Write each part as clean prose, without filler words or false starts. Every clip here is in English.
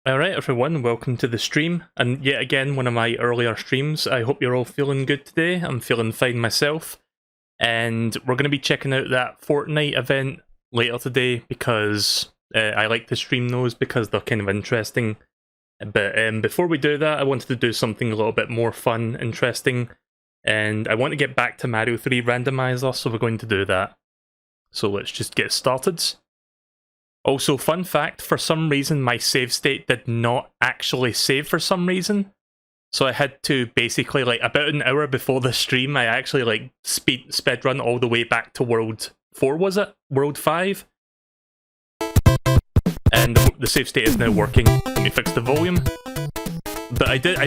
Alright everyone, welcome to the stream, and yet again one of my earlier streams. I hope you're all feeling good today. I'm feeling fine myself, and we're going to be checking out that Fortnite event later today because I like to stream those because they're kind of interesting. But before we do that, I wanted to do something a little bit more fun, interesting, and I want to get back to Mario 3 Randomizer, so we're going to do that. So let's just get started. Also, fun fact, for some reason my save state did not actually save for some reason. So I had to basically, like, about an hour before the stream, I actually, like, speed run all the way back to World 4, was it? World 5? And the save state is now working. Let me fix the volume. But I did,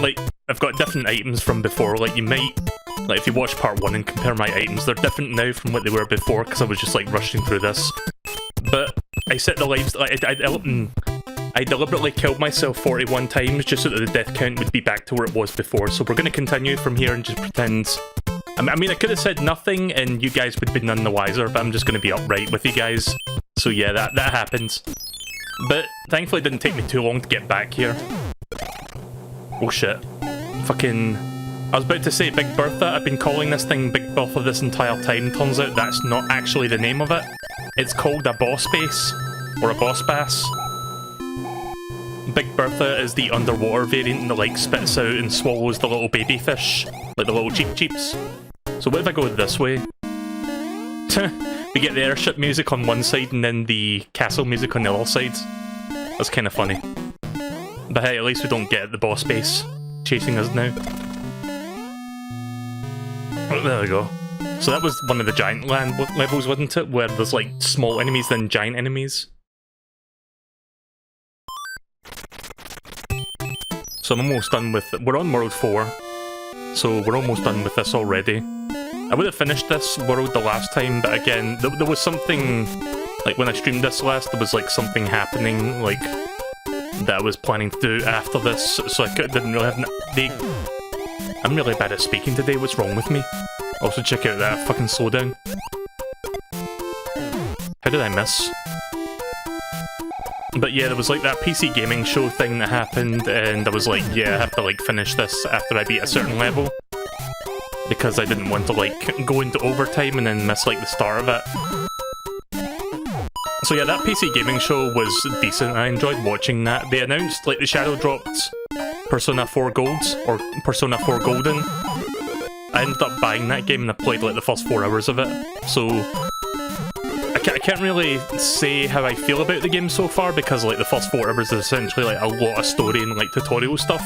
like, I've got different items from before. Like, you might, like, if you watch part 1 and compare my items, they're different now from what they were before, because I was just, like, rushing through this. But I set the lives, like, I deliberately killed myself 41 times just so that the death count would be back to where it was before. So we're going to continue from here and just pretend. I mean, I could have said nothing and you guys would be none the wiser, but I'm just going to be upright with you guys. So yeah, that happened. But thankfully it didn't take me too long to get back here. Oh shit. Fucking... I was about to say Big Bertha. I've been calling this thing Big Bertha this entire time. Turns out that's not actually the name of it. It's called a boss base, or a boss bass. Big Bertha is the underwater variant that, like, spits out and swallows the little baby fish, like the little cheeps. So what if I go this way? We get the airship music on one side and then the castle music on the other side. That's kind of funny. But hey, at least we don't get the boss base chasing us now. Oh, there we go. So that was one of the giant land levels, wasn't it? Where there's, like, small enemies then giant enemies. So I'm almost done with... We're on World 4. So we're almost done with this already. I would have finished this world the last time, but again, there was something... Like, when I streamed this last, there was, like, something happening, like, that I was planning to do after this, so I didn't really have... I'm really bad at speaking today, what's wrong with me? Also, check out that fucking slowdown. How did I miss? But yeah, there was like that PC gaming show thing that happened, and I was like, yeah, I have to like finish this after I beat a certain level. Because I didn't want to like go into overtime and then miss like the start of it. So yeah, that PC gaming show was decent, I enjoyed watching that. They announced like the shadow dropped Persona 4 Gold, or Persona 4 Golden. I ended up buying that game and I played like the first 4 hours of it, so I can't really say how I feel about the game so far because like the first 4 hours is essentially like a lot of story and like tutorial stuff.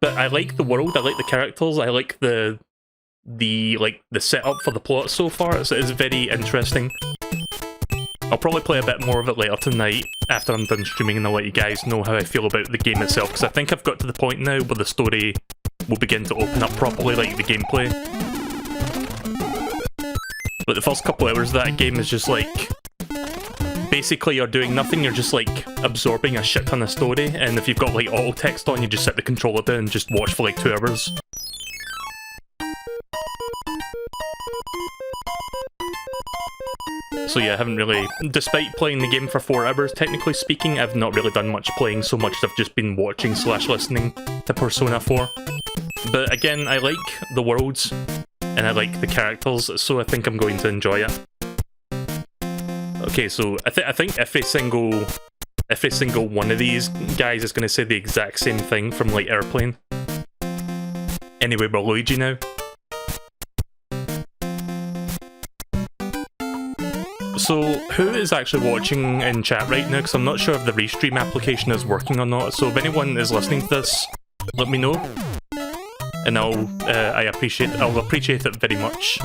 But I like the world, I like the characters, I like the setup for the plot so far. It's very interesting. I'll probably play a bit more of it later tonight after I'm done streaming, and I'll let you guys know how I feel about the game itself, because I think I've got to the point now where the story will begin to open up properly, like the gameplay. But the first couple hours of that game is just like... Basically you're doing nothing, you're just like absorbing a shit ton of story, and if you've got like auto text on, you just set the controller down and just watch for like 2 hours. So yeah, I haven't really, despite playing the game for 4 hours, technically speaking, I've not really done much playing so much as I've just been watching / listening to Persona 4. But again, I like the worlds, and I like the characters, so I think I'm going to enjoy it. Okay, so I think every single one of these guys is going to say the exact same thing from like Airplane. Anyway, we're Luigi now. So, who is actually watching in chat right now? Because I'm not sure if the restream application is working or not. So if anyone is listening to this, let me know, and I'll appreciate it very much.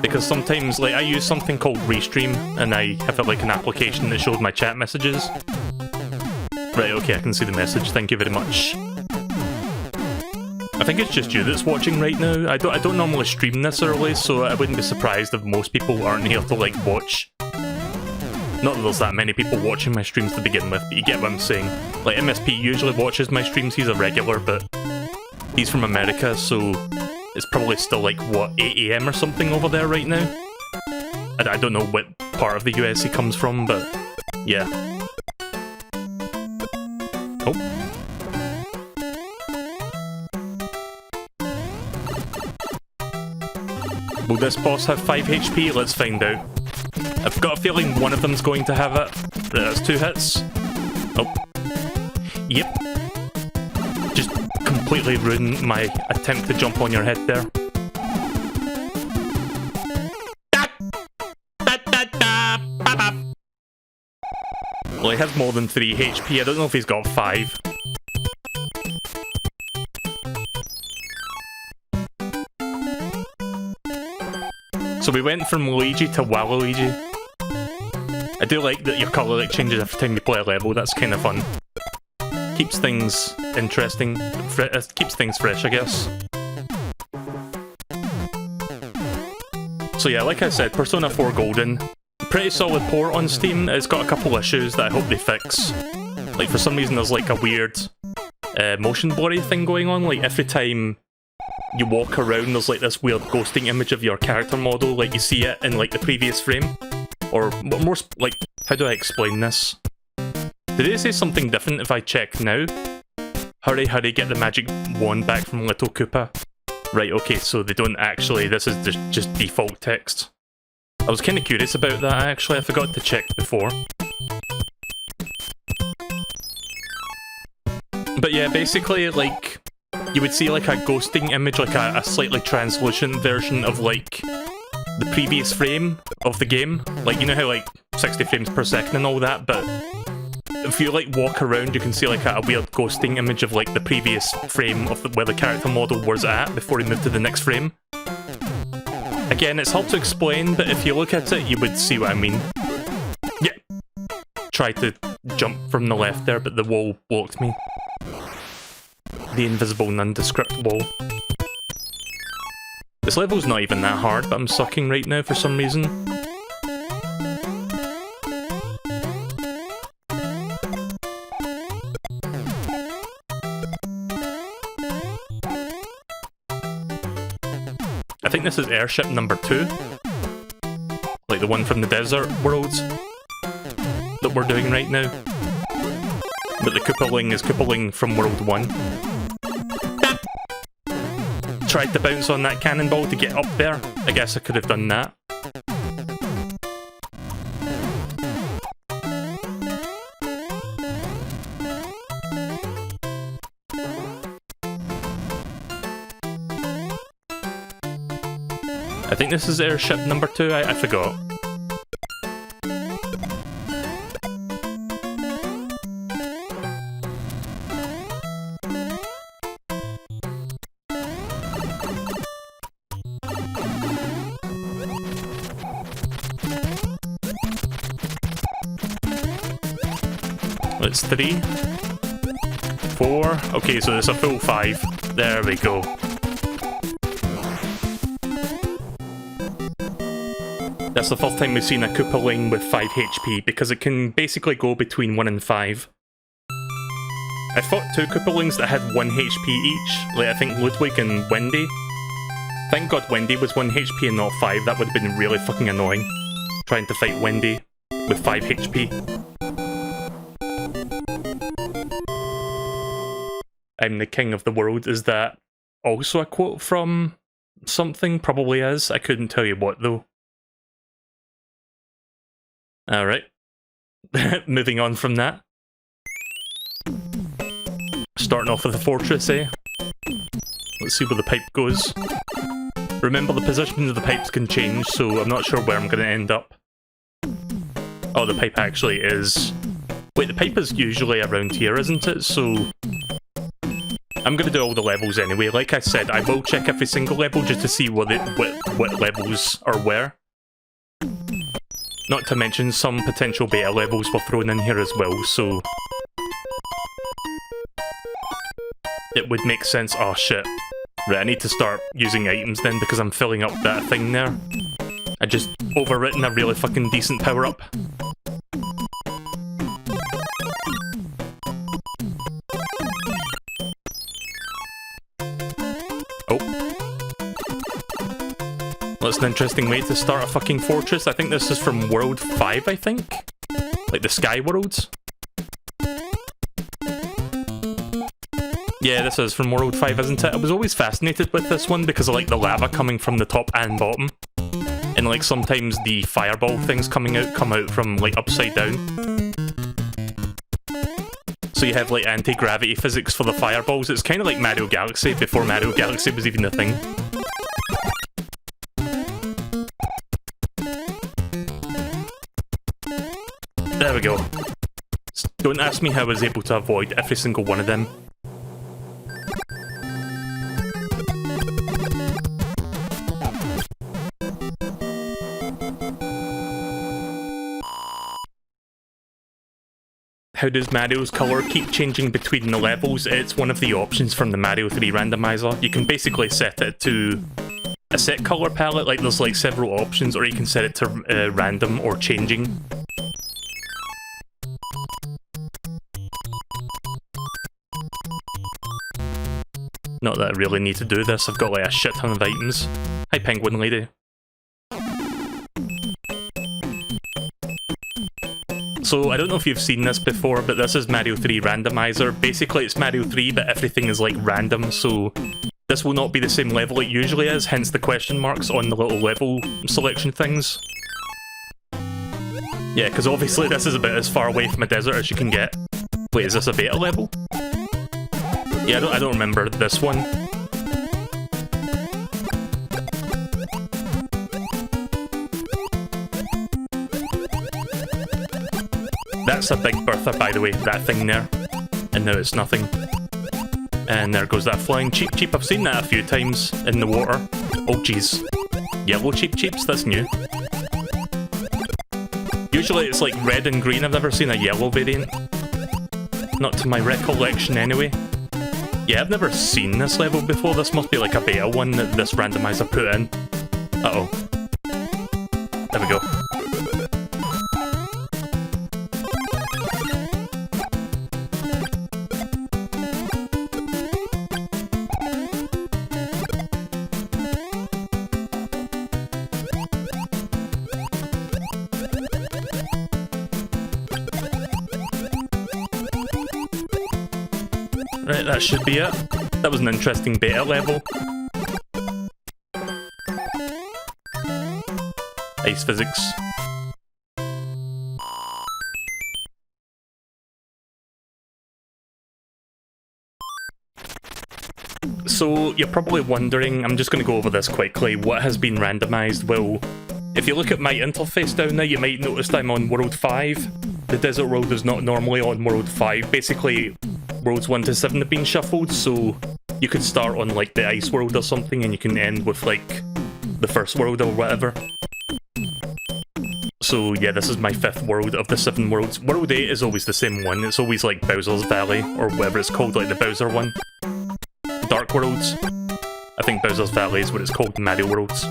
Because sometimes, like, I use something called Restream, and I have like an application that shows my chat messages. Right, okay, I can see the message. Thank you very much. I think it's just you that's watching right now. I don't normally stream this early, so I wouldn't be surprised if most people aren't here to like watch. Not that there's that many people watching my streams to begin with, but you get what I'm saying. Like, MSP usually watches my streams, he's a regular, but he's from America, so it's probably still like, what, 8 AM or something over there right now? I don't know what part of the US he comes from, but yeah. Oh. Will this boss have 5 HP? Let's find out. I've got a feeling one of them's going to have it. That's 2 hits. Oh. Yep. Just completely ruined my attempt to jump on your head there. Well, he has more than 3 HP. I don't know if he's got 5. So we went from Luigi to Waluigi. I do like that your colour like changes every time you play a level. That's kind of fun. Keeps things interesting. Keeps things fresh, I guess. So yeah, like I said, Persona 4 Golden. Pretty solid port on Steam. It's got a couple issues that I hope they fix. Like, for some reason there's like a weird motion blurry thing going on. Like, every time you walk around, there's like this weird ghosting image of your character model, like you see it in like the previous frame. Or more, like, how do I explain this? Did they say something different if I check now? Hurry, hurry, get the magic wand back from Little Koopa. Right, okay, so they don't actually, this is just default text. I was kind of curious about that actually, I forgot to check before. But yeah, basically, like, you would see like a ghosting image, like a slightly translucent version of like the previous frame of the game. Like, you know how like 60 frames per second and all that, but if you like walk around you can see like a weird ghosting image of like the previous frame of where the character model was at before he moved to the next frame. Again, it's hard to explain, but if you look at it you would see what I mean. Yeah. Tried to jump from the left there, but the wall blocked me. The invisible nondescript wall. This level's not even that hard, but I'm sucking right now for some reason. I think this is airship number 2. Like the one from the desert worlds that we're doing right now. But the Koopaling is Koopaling from World 1. Tried to bounce on that cannonball to get up there. I guess I could have done that. I think this is airship number 2, I forgot. It's 3, 4, okay, so it's a full 5. There we go. That's the first time we've seen a Koopaling with 5 HP, because it can basically go between 1 and 5. I fought 2 Koopalings that had 1 HP each, like I think Ludwig and Wendy. Thank God Wendy was 1 HP and not 5, that would have been really fucking annoying. Trying to fight Wendy with 5 HP. I'm the king of the world, is that also a quote from something? Probably is, I couldn't tell you what though. Alright. Moving on from that. Starting off with the fortress, eh? Let's see where the pipe goes. Remember, the position of the pipes can change, so I'm not sure where I'm going to end up. Oh, the pipe actually is... Wait, the pipe is usually around here, isn't it? So... I'm going to do all the levels anyway. Like I said, I will check every single level just to see what levels are where. Not to mention some potential beta levels were thrown in here as well, so... It would make sense. Oh shit. Right, I need to start using items then because I'm filling up that thing there. I just overwritten a really fucking decent power-up. Well, that's an interesting way to start a fucking fortress. I think this is from World 5, I think? Like the Sky Worlds? Yeah, this is from World 5, isn't it? I was always fascinated with this one because I like the lava coming from the top and bottom. And like sometimes the fireball things come out from like upside down. So you have like anti-gravity physics for the fireballs. It's kind of like Mario Galaxy before Mario Galaxy was even a thing. There we go. Don't ask me how I was able to avoid every single one of them. How does Mario's colour keep changing between the levels? It's one of the options from the Mario 3 randomizer. You can basically set it to a set colour palette, like there's like several options, or you can set it to random or changing. Not that I really need to do this, I've got like a shit ton of items. Hi Penguin Lady. So, I don't know if you've seen this before, but this is Mario 3 Randomizer. Basically, it's Mario 3, but everything is, like, random, so this will not be the same level it usually is, hence the question marks on the little level selection things. Yeah, because obviously this is about as far away from a desert as you can get. Wait, is this a beta level? Yeah, I don't remember this one. That's a big Bertha, by the way, that thing there. And now it's nothing. And there goes that flying Cheep Cheep. I've seen that a few times in the water. Oh jeez. Yellow Cheep Cheeps? That's new. Usually it's like red and green. I've never seen a yellow variant. Not to my recollection anyway. Yeah, I've never seen this level before. This must be like a beta one that this randomizer put in. Uh-oh. There we go. Right, that should be it. That was an interesting beta level. Ice physics. So, you're probably wondering, I'm just going to go over this quickly, what has been randomized? Well, if you look at my interface down there, you might notice I'm on World 5. The Desert World is not normally on World 5. Basically, Worlds 1 to 7 have been shuffled, so you could start on like the Ice World or something and you can end with like the first world or whatever. So yeah, this is my 5th world of the 7 worlds. World 8 is always the same one, it's always like Bowser's Valley, or whatever it's called, like the Bowser one. Dark Worlds. I think Bowser's Valley is what it's called, Mario Worlds.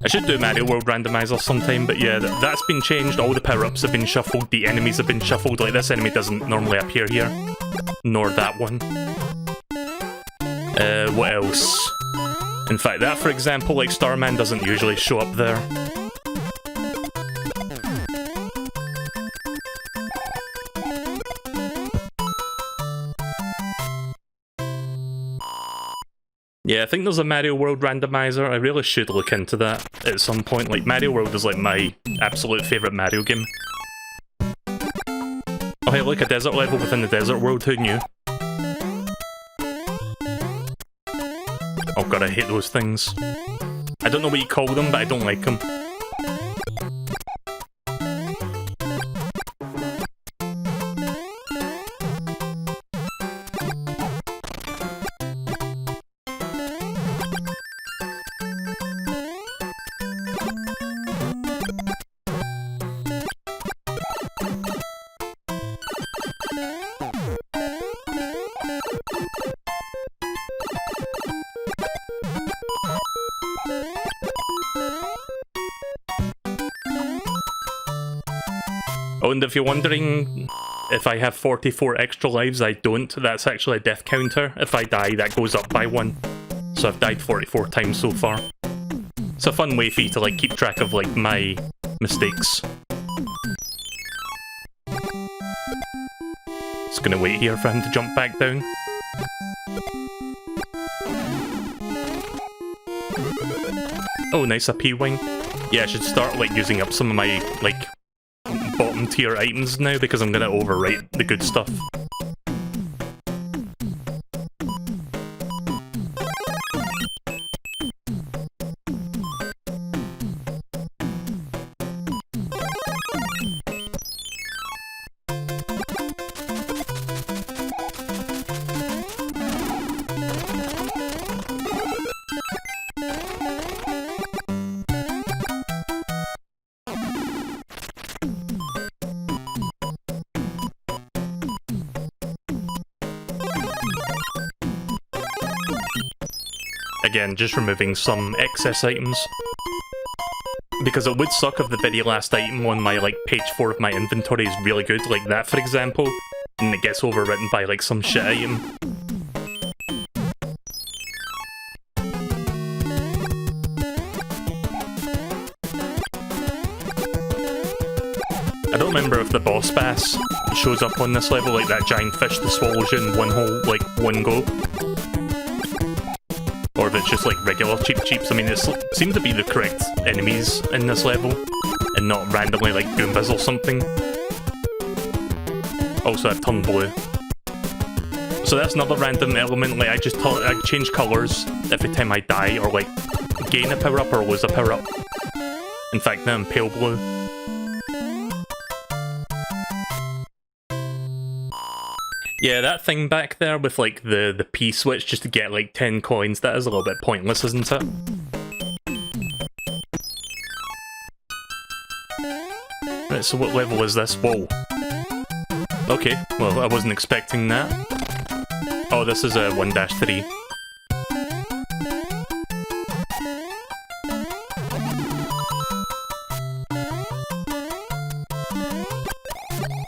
I should do Mario World Randomizer sometime, but yeah, that's been changed, all the power-ups have been shuffled, the enemies have been shuffled, like this enemy doesn't normally appear here. Nor that one. What else? In fact, that for example, like Starman doesn't usually show up there. Yeah, I think there's a Mario World Randomizer. I really should look into that at some point. Like, Mario World is like my absolute favourite Mario game. Oh hey, look, a desert level within the Desert World, who knew? Oh god, I hate those things. I don't know what you call them, but I don't like them. Oh, and if you're wondering if I have 44 extra lives, I don't. That's actually a death counter. If I die, that goes up by 1. So I've died 44 times so far. It's a fun way for you to like keep track of like my mistakes. Just gonna wait here for him to jump back down. Oh, nice, a P-Wing. Yeah, I should start, like, using up some of my, like, bottom tier items now because I'm gonna overwrite the good stuff. Again, just removing some excess items. Because it would suck if the very last item on my, like, page 4 of my inventory is really good, like that for example, and it gets overwritten by, like, some shit item. I don't remember if the boss bass shows up on this level, like that giant fish that swallows you in one whole, like, one go. Or if it's just like regular cheeps. I mean, it seems to be the correct enemies in this level, and not randomly like Goombas or something. Also, I've turned blue. So that's another random element, like I change colours every time I die, or like gain a power-up or lose a power-up. In fact, now I'm pale blue. Yeah, that thing back there with, like, the P-switch just to get, like, 10 coins, that is a little bit pointless, isn't it? Right, so what level is this? Whoa. Okay, well, I wasn't expecting that. Oh, this is a 1-3.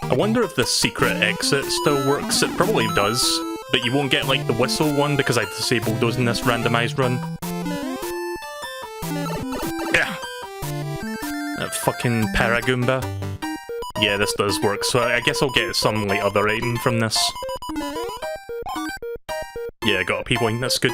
I wonder if the secret exit still works. It probably does, but you won't get, like, the whistle one because I disabled those in this randomized run. Yeah! That fucking Paragoomba. Yeah, this does work, so I guess I'll get some, like, other item from this. Yeah, I got a P-Wing, that's good.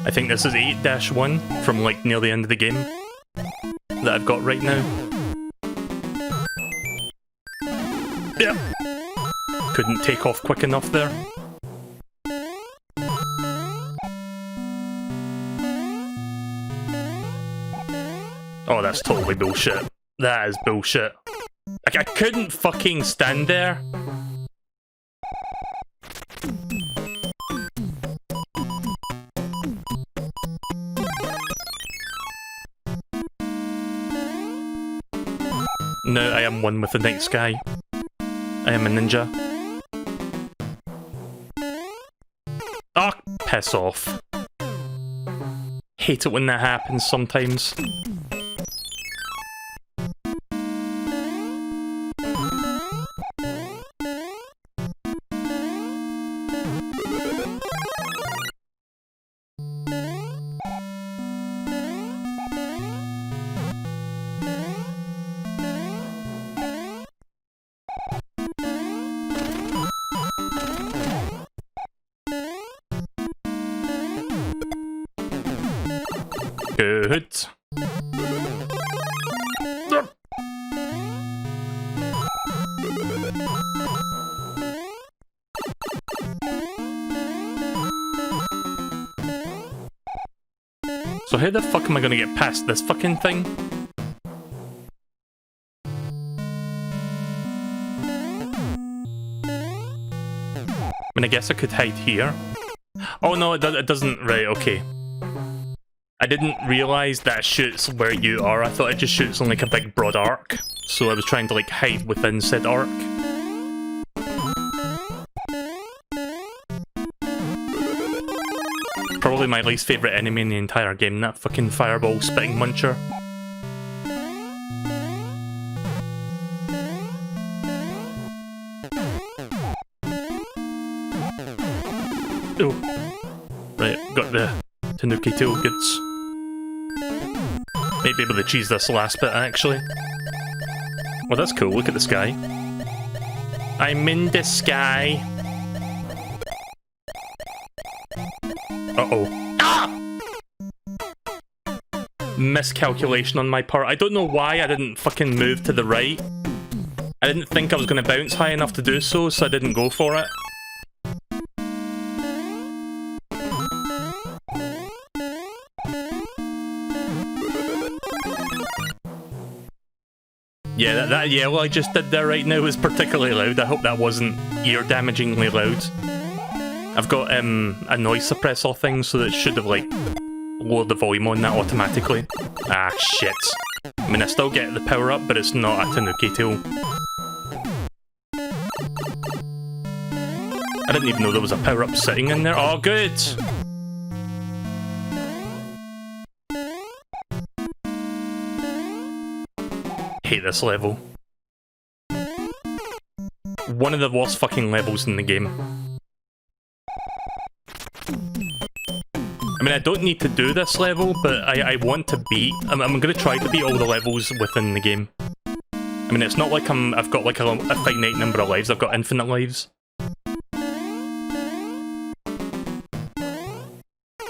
I think this is 8-1 from, like, near the end of the game that I've got right now. Yeah. Couldn't take off quick enough there. Oh, that's totally bullshit. That is bullshit. Like, I couldn't fucking stand there. No, I am one with the night sky. I am a ninja. Oh, piss off. Hate it when that happens sometimes. Good. So how the fuck am I gonna get past this fucking thing? I mean, I guess I could hide here. Oh no, it doesn't. Right, okay. I didn't realise that it shoots where you are. I thought it just shoots on like a big broad arc. So I was trying to like hide within said arc. Probably probably my least favourite enemy in the entire game, that fucking fireball spitting muncher. Oh. Right, got the Tanuki tool goods. Might be able to cheese this last bit, actually. Well, that's cool, look at the sky. I'm in the sky. Uh-oh. Ah! Miscalculation on my part. I don't know why I didn't fucking move to the right. I didn't think I was going to bounce high enough to do so, so I didn't go for it. Yeah, that yell I just did there right now was particularly loud. I hope that wasn't ear-damagingly loud. I've got a noise suppressor thing, so that should have, like, lowered the volume on that automatically. Ah, shit. I mean, I still get the power up, but it's not a Tanuki tool. I didn't even know there was a power up sitting in there. Oh, good! Hate this level. One of the worst fucking levels in the game. I mean, I don't need to do this level, but I want to beat... I'm going to try to beat all the levels within the game. I mean, it's not like I've got like a finite number of lives, I've got infinite lives.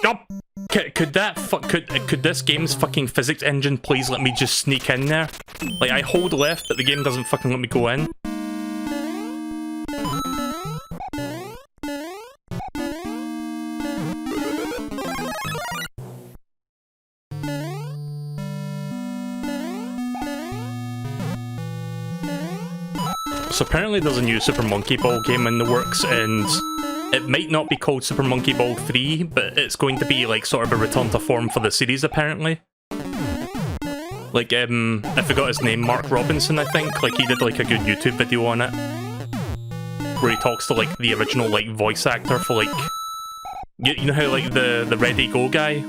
Oh! Could this game's fucking physics engine please let me just sneak in there? Like, I hold left, but the game doesn't fucking let me go in. So apparently there's a new Super Monkey Ball game in the works, and it might not be called Super Monkey Ball 3, but it's going to be like sort of a return to form for the series apparently. Like, I forgot his name, Mark Robinson, I think. Like, he did like a good YouTube video on it, where he talks to like the original like voice actor for like, you know how like the Ready Go guy?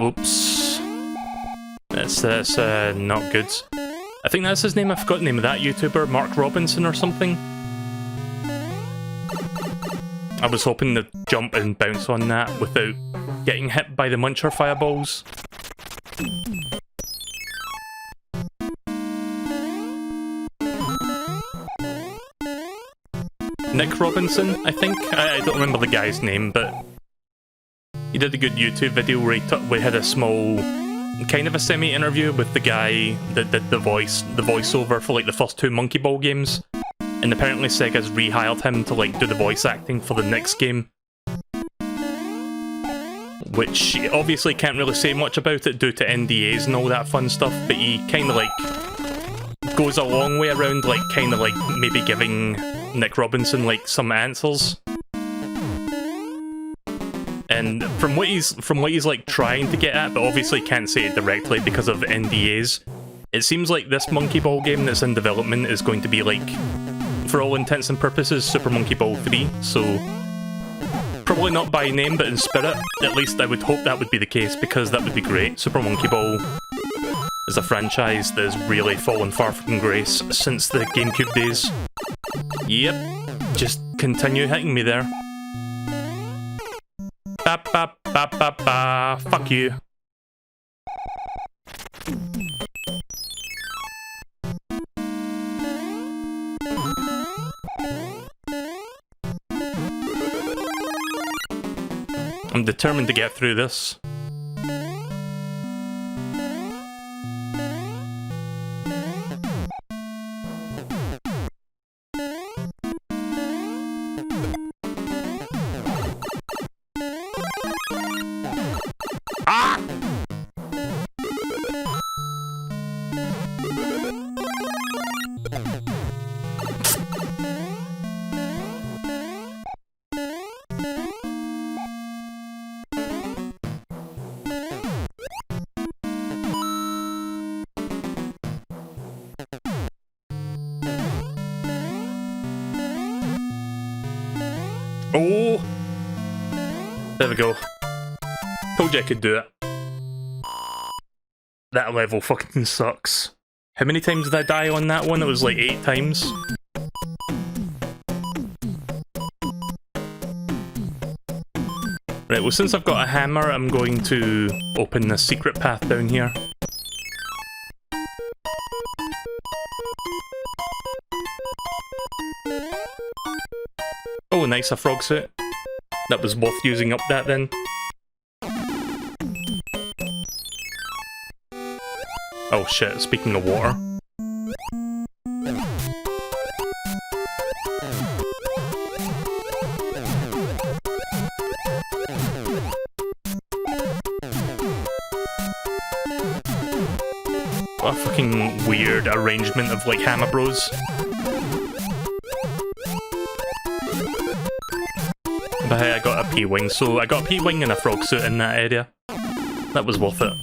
Oops. That's not good. I think that's his name. I forgot the name of that YouTuber, Mark Robinson or something. I was hoping to jump and bounce on that without getting hit by the Muncher fireballs. Nick Robinson, I think? I don't remember the guy's name, but he did a good YouTube video where we had a small, kind of a semi-interview with the guy that did the voiceover for like the first two Monkey Ball games. And apparently Sega's rehired him to like do the voice acting for the next game. Which obviously can't really say much about it due to NDAs and all that fun stuff, but he kind of like goes a long way around like kind of like maybe giving Nick Robinson like some answers. And from what he's like trying to get at, but obviously can't say it directly because of NDAs, it seems like this Monkey Ball game that's in development is going to be like, for all intents and purposes, Super Monkey Ball 3, so probably not by name but in spirit. At least I would hope that would be the case, because that would be great. Super Monkey Ball is a franchise that has really fallen far from grace since the GameCube days. Yep, just continue hitting me there. Ba ba ba ba ba, fuck you. I'm determined to get through this. Ah! Oh, There we go. Told you I could do it. That level fucking sucks. How many times did I die on that one? It was like 8 times. Right, well since I've got a hammer, I'm going to open the secret path down here. Oh, nice, a frog suit. That was worth using up that then. Oh shit, speaking of water. What a fucking weird arrangement of like Hammer Bros. But hey, I got a P-Wing, so I got a P-Wing and a frog suit in that area. That was worth it.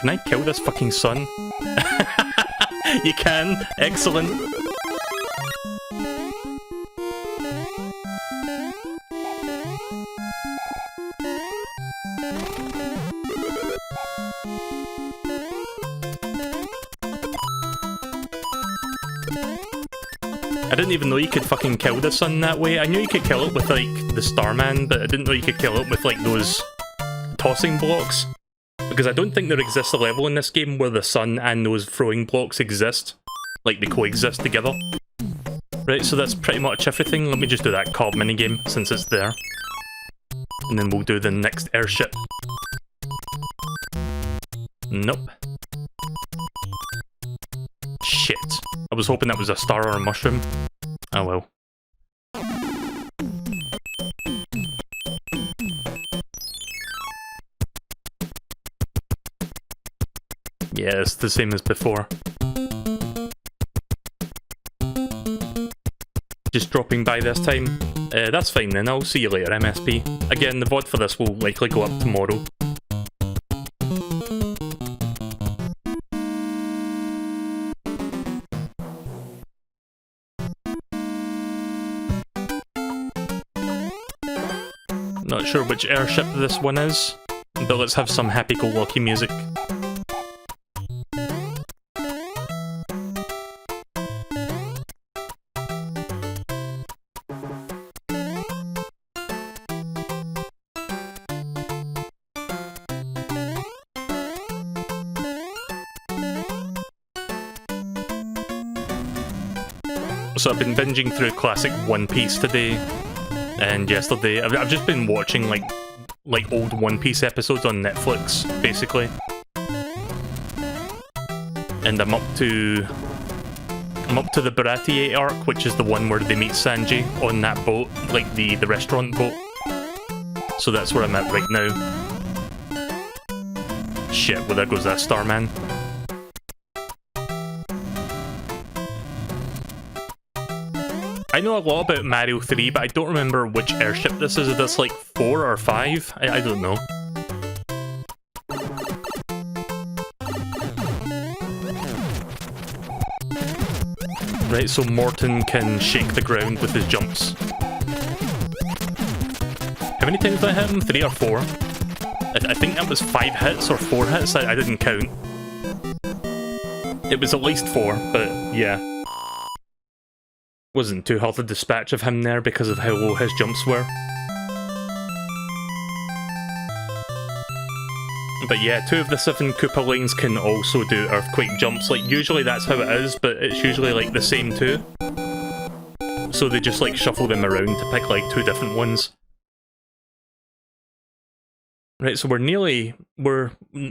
Can I kill this fucking sun? You can! Excellent! I didn't even know you could fucking kill the sun that way. I knew you could kill it with, like, the Starman, but I didn't know you could kill it with, like, those tossing blocks. Because I don't think there exists a level in this game where the sun and those throwing blocks exist. Like, they coexist together. Right, so that's pretty much everything. Let me just do that cob minigame, since it's there. And then we'll do the next airship. Nope. Shit. I was hoping that was a star or a mushroom. Oh well. Yeah, it's the same as before. Just dropping by this time. That's fine then, I'll see you later, MSP. Again, the VOD for this will likely go up tomorrow. Not sure which airship this one is, but let's have some happy-go-lucky music. So I've been binging through classic One Piece today, and yesterday. I've just been watching like old One Piece episodes on Netflix, basically. And I'm up to the Baratie arc, which is the one where they meet Sanji on that boat, like the restaurant boat. So that's where I'm at right now. Shit, well there goes that Starman. I know a lot about Mario 3, but I don't remember which airship this is. Is this like 4 or 5? I don't know. Right, so Morton can shake the ground with his jumps. How many times did I hit him? 3 or 4? I think that was 5 hits or 4 hits. I didn't count. It was at least 4, but yeah. Wasn't too hard to dispatch of him there because of how low his jumps were. But yeah, 2 of the 7 Koopa lanes can also do earthquake jumps. Like, usually that's how it is, but it's usually like the same 2. So they just like shuffle them around to pick like 2 different ones. Right, so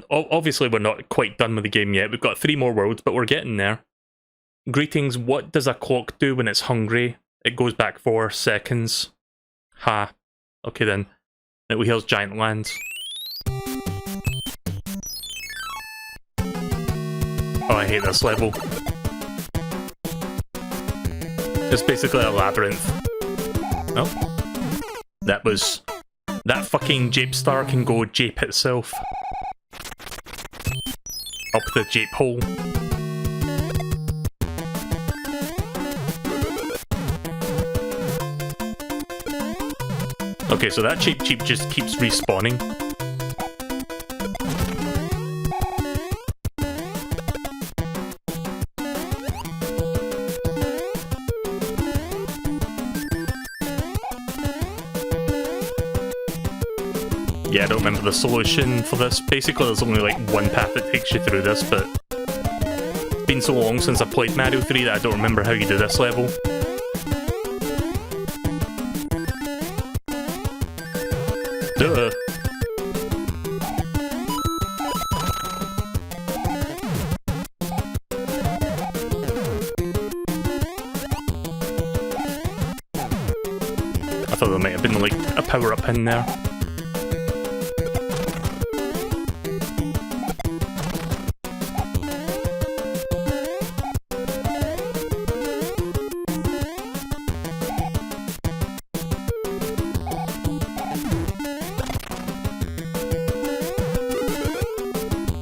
obviously we're not quite done with the game yet. We've got 3 more worlds, but we're getting there. Greetings, what does a clock do when it's hungry? It goes back 4 seconds. Ha. Okay then. Right, well, here's Giant Land. Oh, I hate this level. It's basically a labyrinth. Oh. That was That fucking Jape Star can go jape itself. Up the jape hole. Okay, so that Cheep just keeps respawning. Yeah, I don't remember the solution for this. Basically, there's only like one path that takes you through this, but it's been so long since I played Mario 3 that I don't remember how you do this level. Duh. I thought there might have been like a power-up in there.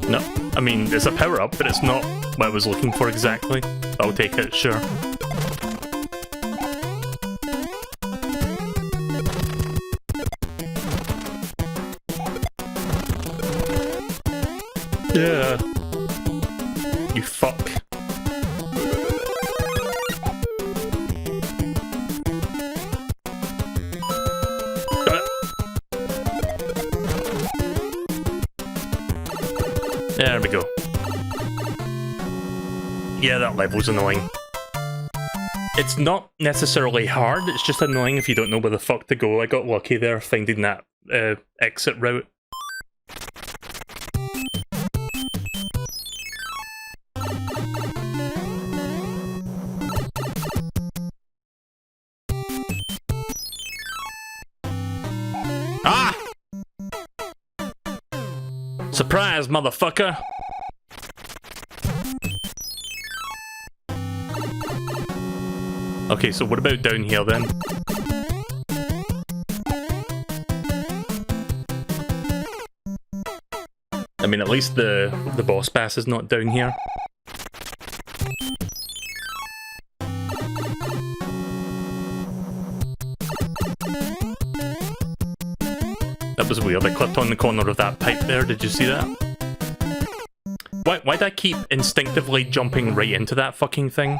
No, I mean, it's a power-up, but it's not what I was looking for exactly. I'll take it, sure. Yeah. You fuck. There we go. Yeah, that level's annoying. It's not necessarily hard, it's just annoying if you don't know where the fuck to go. I got lucky there finding that exit route. Ah! Surprise, motherfucker! Okay, so what about down here then? I mean, at least the boss pass is not down here. That was weird, I clipped on the corner of that pipe there, did you see that? Why'd I keep instinctively jumping right into that fucking thing?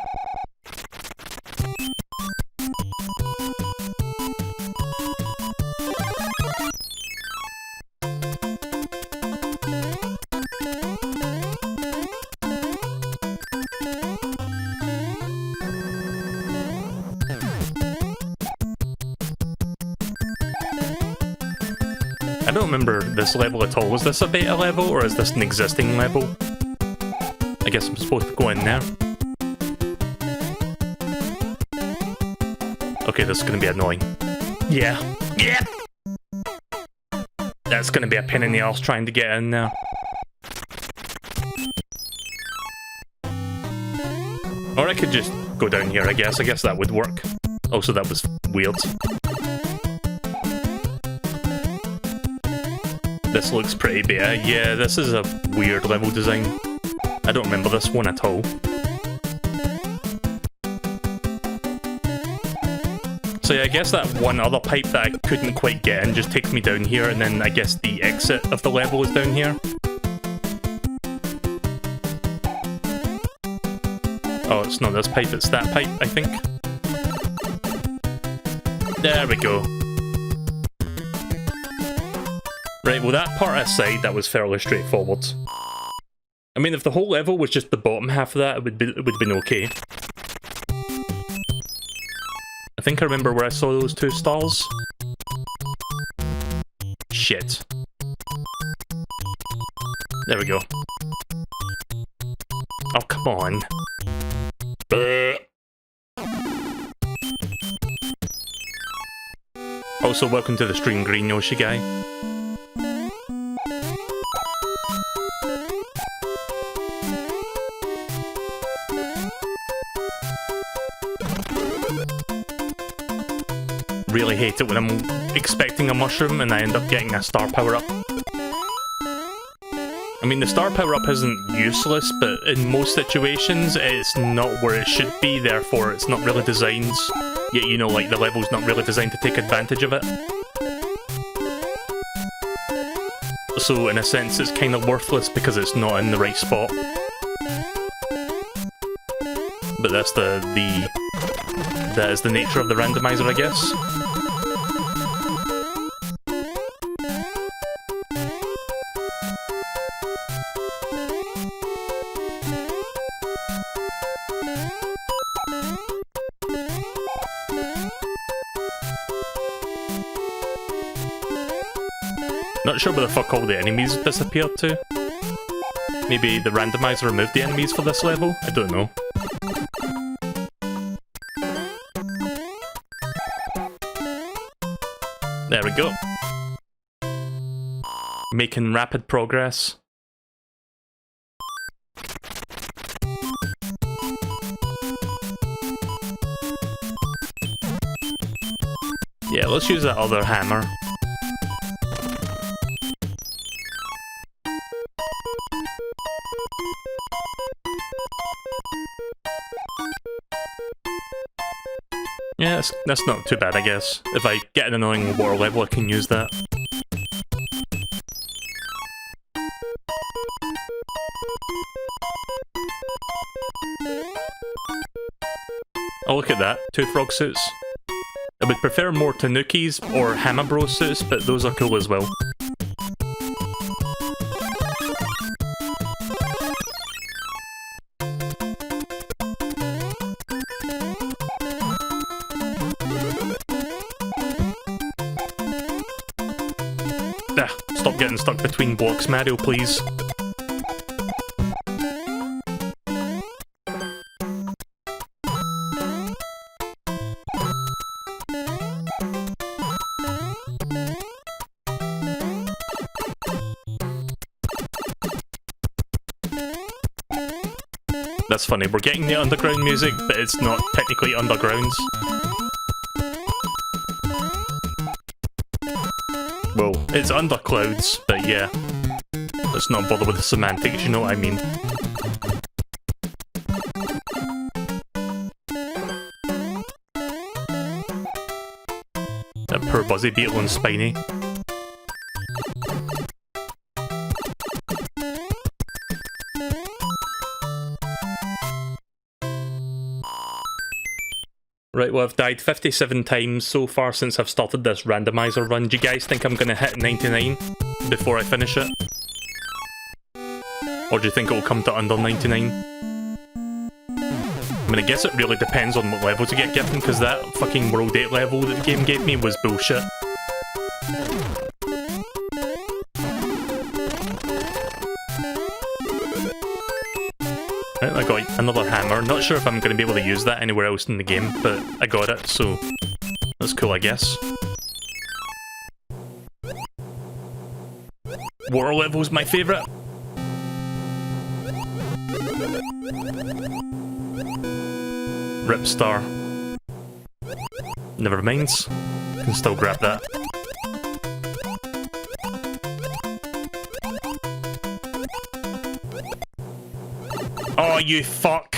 I don't remember this level at all. Was this a beta level, or is this an existing level? I guess I'm supposed to go in there. Okay, this is gonna be annoying. Yeah. Yeah! That's gonna be a pain in the arse trying to get in there. Or I could just go down here, I guess. I guess that would work. Also, that was weird. This looks pretty beta. Yeah, this is a weird level design. I don't remember this one at all. So yeah, I guess that one other pipe that I couldn't quite get in just takes me down here, and then I guess the exit of the level is down here. Oh, it's not this pipe, it's that pipe, I think. There we go. Right, well that part aside, that was fairly straightforward. I mean, if the whole level was just the bottom half of that, it would have been okay. I think I remember where I saw those two stars. Shit. There we go. Oh, come on. Also, welcome to the stream, Green Yoshi guy. really hate it when I'm expecting a mushroom and I end up getting a star power-up. I mean, the star power-up isn't useless, but in most situations, it's not where it should be, therefore it's not really designed. Yet, you know, like, the level's not really designed to take advantage of it. So, in a sense, it's kind of worthless because it's not in the right spot. But that's that is the nature of the randomizer, I guess. Not sure where the fuck all the enemies disappeared to. Maybe the randomizer removed the enemies for this level? I don't know. There we go. Making rapid progress. Yeah, let's use that other hammer. Yeah, that's not too bad, I guess. If I get an annoying water level, I can use that. Oh, look at that. 2 frog suits. I would prefer more Tanukis or Hamabro suits, but those are cool as well. Stop getting stuck between blocks, Mario, please. That's funny, we're getting the underground music, but it's not technically underground. Well, it's under clouds, but yeah. Let's not bother with the semantics, you know what I mean. That poor Buzzy Beetle and Spiny. Right, well, I've died 57 times so far since I've started this randomizer run. Do you guys think I'm going to hit 99 before I finish it? Or do you think it will come to under 99? I mean, I guess it really depends on what levels you get given, because that fucking World 8 level that the game gave me was bullshit. Right, I got another hammer. Not sure if I'm going to be able to use that anywhere else in the game, but I got it, so that's cool, I guess. Water level's my favourite. Rip star. Never mind. Can still grab that. Oh, you fuck!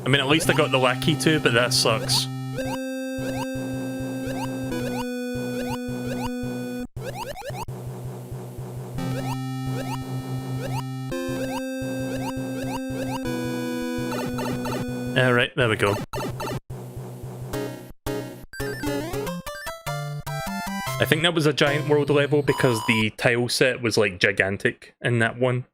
I mean, at least I got the lackey too, but that sucks. Alright, there we go. I think that was a giant world level because the tile set was like gigantic in that one.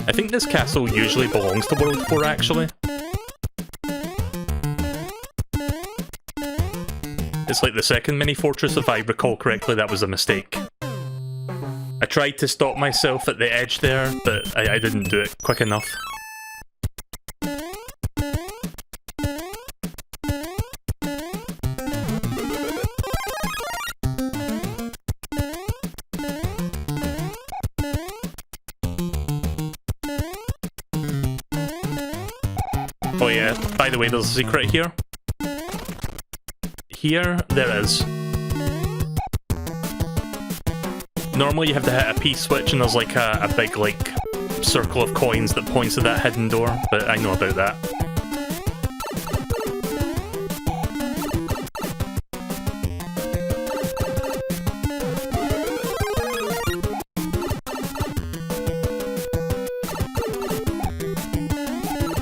I think this castle usually belongs to World 4, actually. It's like the second mini-fortress, if I recall correctly, that was a mistake. I tried to stop myself at the edge there, but I didn't do it quick enough. By the way, there's a secret here. Here, there is. Normally you have to hit a P-switch and there's like a big like circle of coins that points to that hidden door, but I know about that.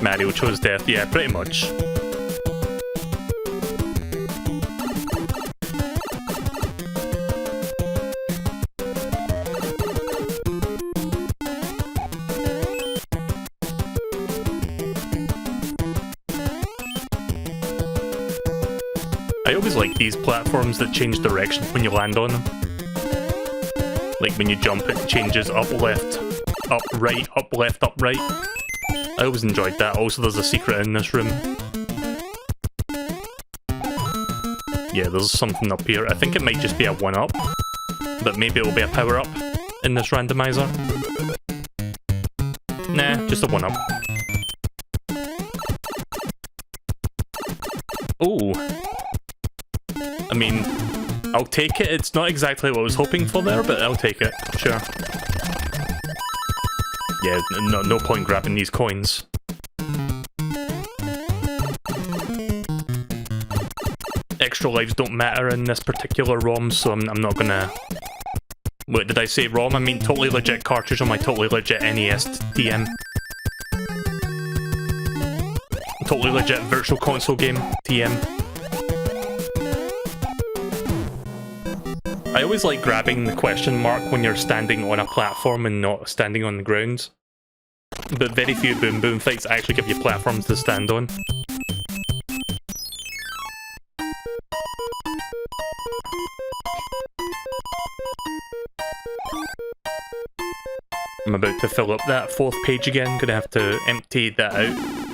Mario chose death, yeah, pretty much. I always like these platforms that change direction when you land on them. Like when you jump, it changes up, left, up, right, up, left, up, right. I always enjoyed that. Also, there's a secret in this room. Yeah, there's something up here. I think it might just be a 1-up, but maybe it'll be a power-up in this randomizer. Nah, just a 1-up. Oh. I mean, I'll take it. It's not exactly what I was hoping for there, but I'll take it. Sure. Yeah, no point grabbing these coins. Extra lives don't matter in this particular ROM, so I'm not gonna... What did I say, ROM? I mean totally legit cartridge on my totally legit NES TM. Totally legit virtual console game TM. I always like grabbing the question mark when you're standing on a platform and not standing on the ground. But very few Boom Boom fights actually give you platforms to stand on. I'm about to fill up that 4th page again, gonna have to empty that out.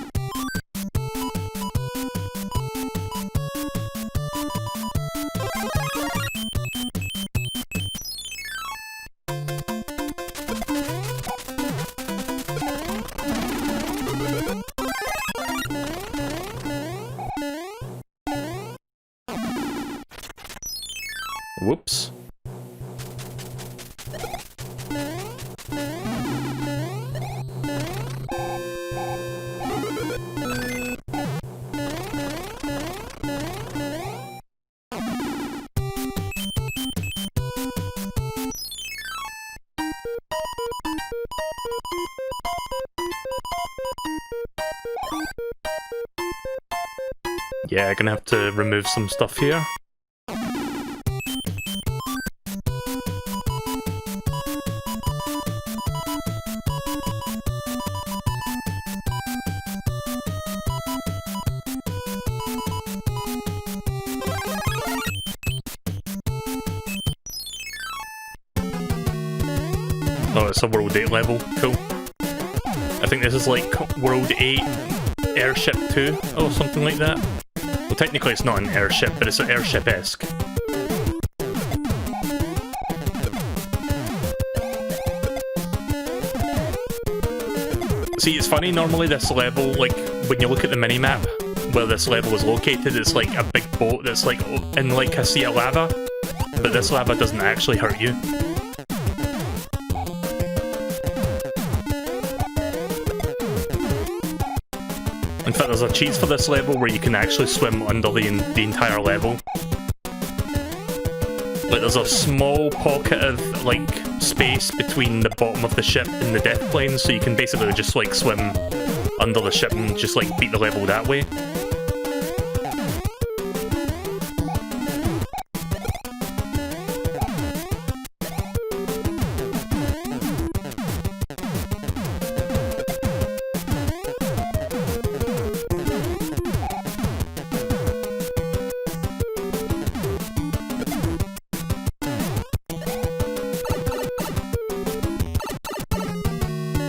Whoops. Yeah, gonna have to remove some stuff here. Oh, it's a World 8 level. Cool. I think this is like World 8 Airship 2 or something like that. Well, technically it's not an airship, but it's an airship-esque. See, it's funny, normally this level, like, when you look at the minimap where this level is located, it's like a big boat that's like in like a sea of lava, but this lava doesn't actually hurt you. In fact, there's a cheese for this level where you can actually swim under the entire level. Like, there's a small pocket of, like, space between the bottom of the ship and the death plane, so you can basically just, like, swim under the ship and just, like, beat the level that way.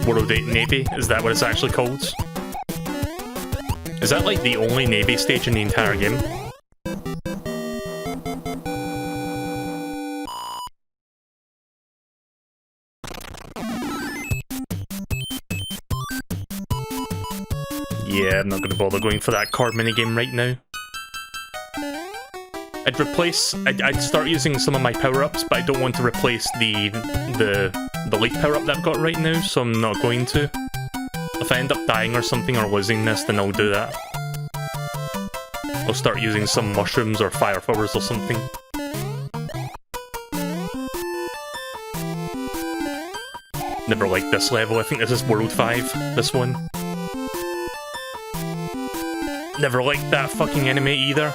World 8 Navy, is that what it's actually called? Is that like the only Navy stage in the entire game? Yeah, I'm not going to bother going for that card minigame right now. I'd start using some of my power-ups, but I don't want to replace the leaf power-up that I've got right now, so I'm not going to. If I end up dying or something or losing this, then I'll do that. I'll start using some mushrooms or fire flowers or something. Never liked this level. I think this is World 5, this one. Never liked that fucking enemy either.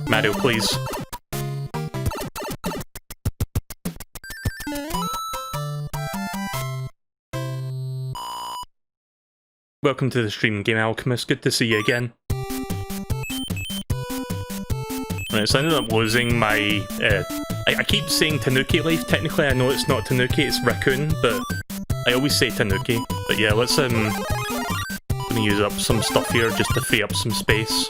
Mario, please. Welcome to the stream, Game Alchemist. Good to see you again. Right, so I ended up losing my... I keep saying Tanuki life. Technically, I know it's not Tanuki, it's Raccoon, but I always say Tanuki. But yeah, let's gonna use up some stuff here just to free up some space.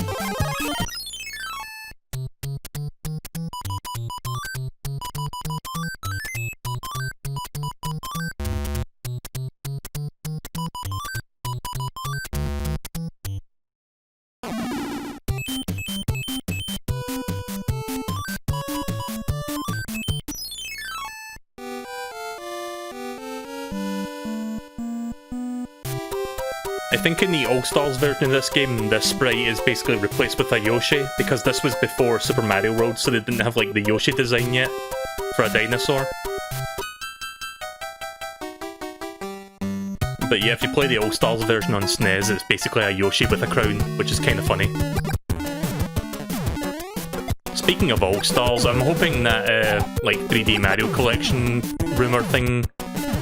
I think in the All-Stars version of this game, this sprite is basically replaced with a Yoshi, because this was before Super Mario World, so they didn't have like the Yoshi design yet for a dinosaur. But yeah, if you play the All-Stars version on SNES, it's basically a Yoshi with a crown, which is kind of funny. Speaking of All-Stars, I'm hoping that like 3D Mario Collection rumour thing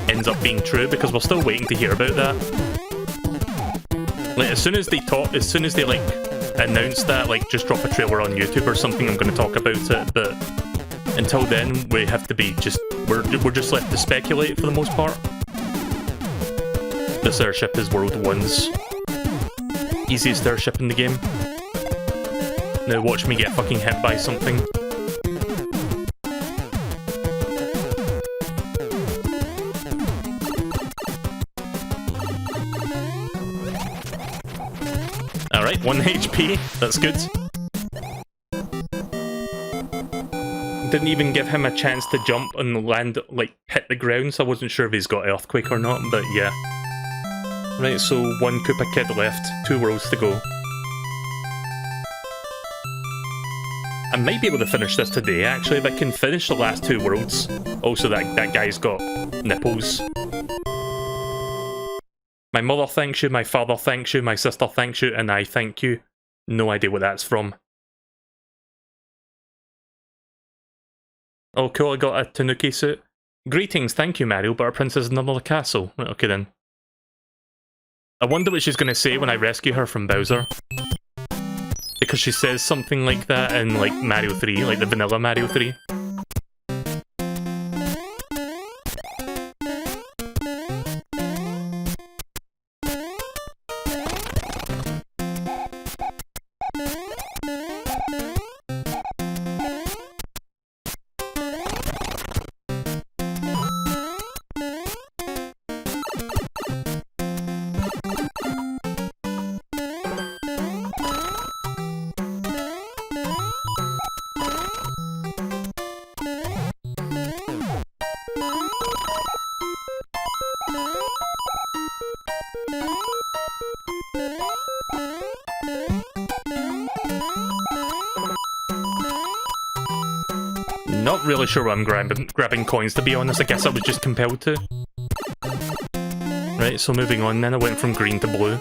ends up being true, because we're still waiting to hear about that. Like, as soon as they like announce that, like just drop a trailer on YouTube or something, I'm going to talk about it. But until then, we have to be we're just left to speculate for the most part. This airship is World 1's easiest airship in the game. Now watch me get fucking hit by something. Alright, 1 HP, that's good. Didn't even give him a chance to jump and land, like, hit the ground, so I wasn't sure if he's got Earthquake or not, but yeah. Right, so 1 Koopa Kid left, 2 worlds to go. I might be able to finish this today, actually, if I can finish the last 2 worlds. Also, that guy's got nipples. My mother thanks you, my father thanks you, my sister thanks you, and I thank you. No idea what that's from. Oh cool, I got a Tanuki suit. Greetings, thank you Mario, but our princess is in another castle. Right, okay then. I wonder what she's going to say when I rescue her from Bowser. Because she says something like that in like Mario 3, like the vanilla Mario 3. Not really sure why I'm grabbing coins, to be honest. I guess I was just compelled to. Right, so moving on then, I went from green to blue.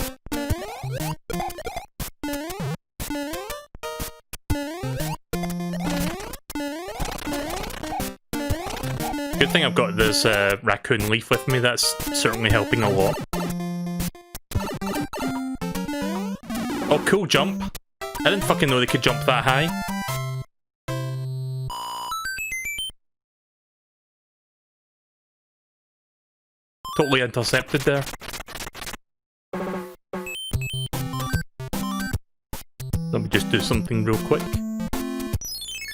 Good thing I've got this raccoon leaf with me, that's certainly helping a lot. Oh, cool jump. I didn't fucking know they could jump that high. Totally intercepted there. do something real quick.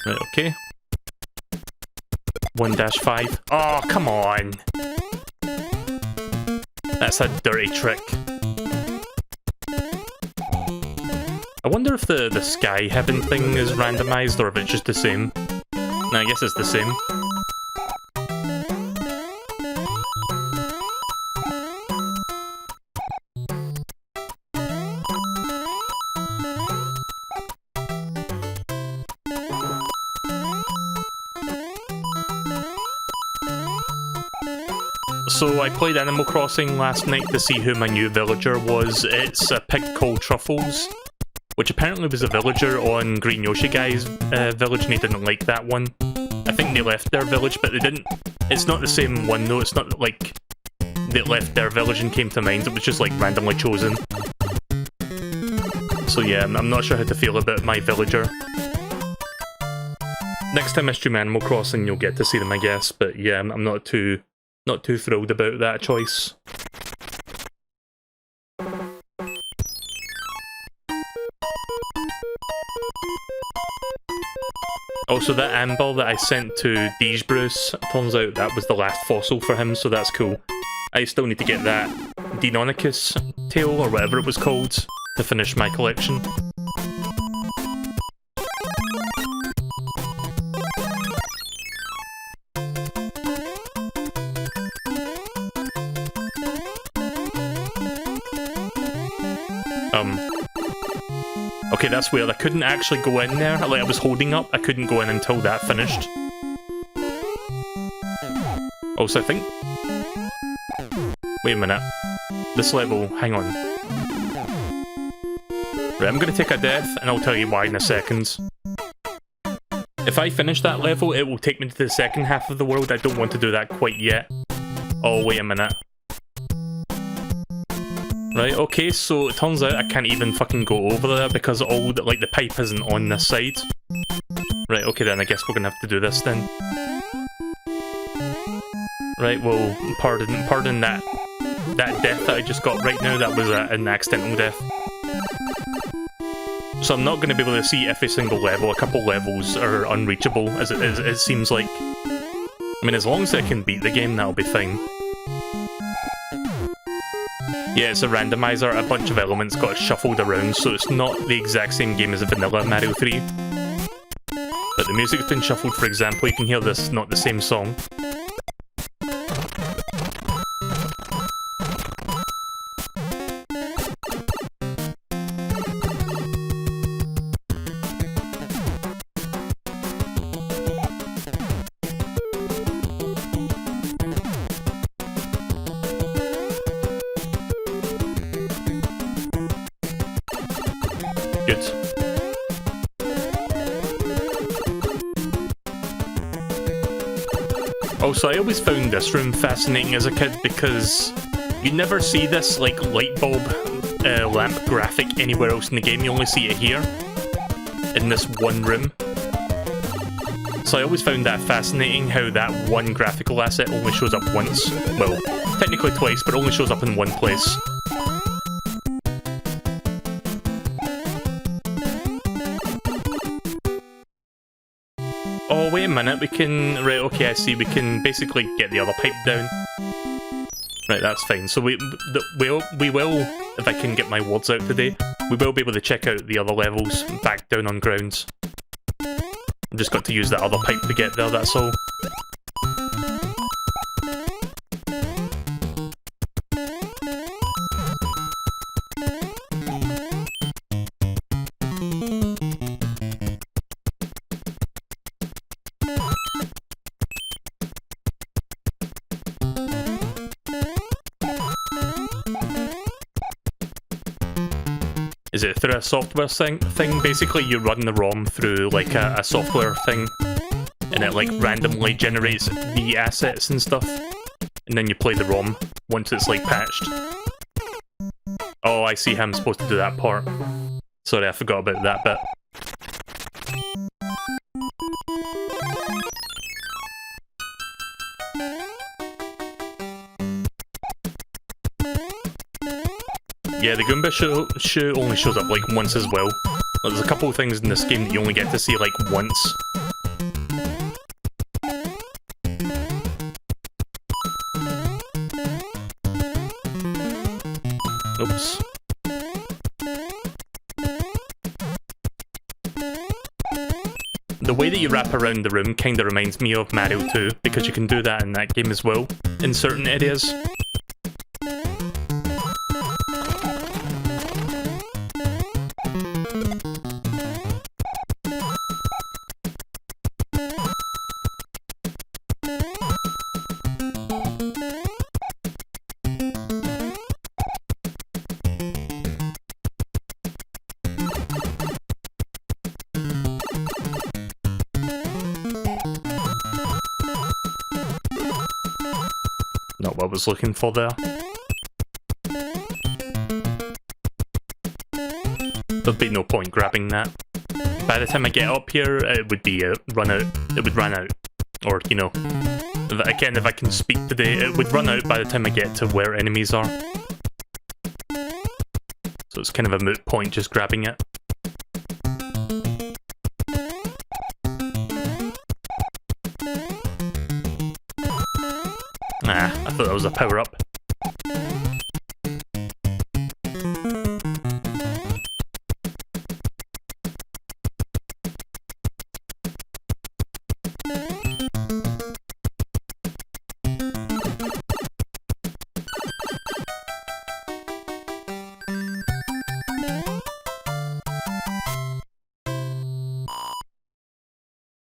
Right, okay. 1-5. Oh, come on! That's a dirty trick. I wonder if the sky heaven thing is randomized or if it's just the same. No, I guess it's the same. So I played Animal Crossing last night to see who my new villager was. It's a pig called Truffles, which apparently was a villager on Green Yoshi Guy's village, and he didn't like that one. I think they left their village, but they didn't... It's not the same one, though. It's not like they left their village and came to mine. It was just, like, randomly chosen. So yeah, I'm not sure how to feel about my villager. Next time I stream Animal Crossing, you'll get to see them, I guess. But yeah, I'm not too thrilled about that choice. Also, that amber that I sent to Deej Bruce, turns out that was the last fossil for him, so that's cool. I still need to get that Deinonychus tail, or whatever it was called, to finish my collection. Okay, that's weird. I couldn't actually go in there. Like, I was holding up. I couldn't go in until that finished. Also, I think... Wait a minute. This level... Hang on. Right, I'm gonna take a death, and I'll tell you why in a second. If I finish that level, it will take me to the second half of the world. I don't want to do that quite yet. Oh, wait a minute. Right, okay, so it turns out I can't even fucking go over there because all the, like, the pipe isn't on this side. Right, okay then, I guess we're gonna have to do this then. Right, well, pardon that death that I just got right now. That was an accidental death. So I'm not gonna be able to see every single level. A couple levels are unreachable, as it seems like. I mean, as long as I can beat the game, that'll be fine. Yeah, it's a randomizer, a bunch of elements got shuffled around, so it's not the exact same game as a vanilla Mario 3. But the music's been shuffled, for example, you can hear this, not the same song. Also, I always found this room fascinating as a kid because you never see this, like, light bulb lamp graphic anywhere else in the game. You only see it here, in this one room. So I always found that fascinating, how that one graphical asset only shows up once. Well, technically twice, but only shows up in one place. Oh, wait a minute, we can... Right, okay, I see, we can basically get the other pipe down. Right, that's fine. So we will, if I can get my words out today, we will be able to check out the other levels back down on grounds. I've just got to use that other pipe to get there, that's all. Is it through a software thing? Basically, you run the ROM through, like, a software thing, and it, like, randomly generates the assets and stuff, and then you play the ROM once it's, like, patched. Oh, I see how I'm supposed to do that part. Sorry, I forgot about that bit. Yeah, the Goomba shoe only shows up, like, once as well. There's a couple of things in this game that you only get to see, like, once. Oops. The way that you wrap around the room kind of reminds me of Mario 2, because you can do that in that game as well, in certain areas. Not what I was looking for there. There'd be no point grabbing that. By the time I get up here, it would be run out. It would run out. Or, you know, again, if I can speak today, it would run out by the time I get to where enemies are. So it's kind of a moot point just grabbing it. Ah, I thought that was a power-up.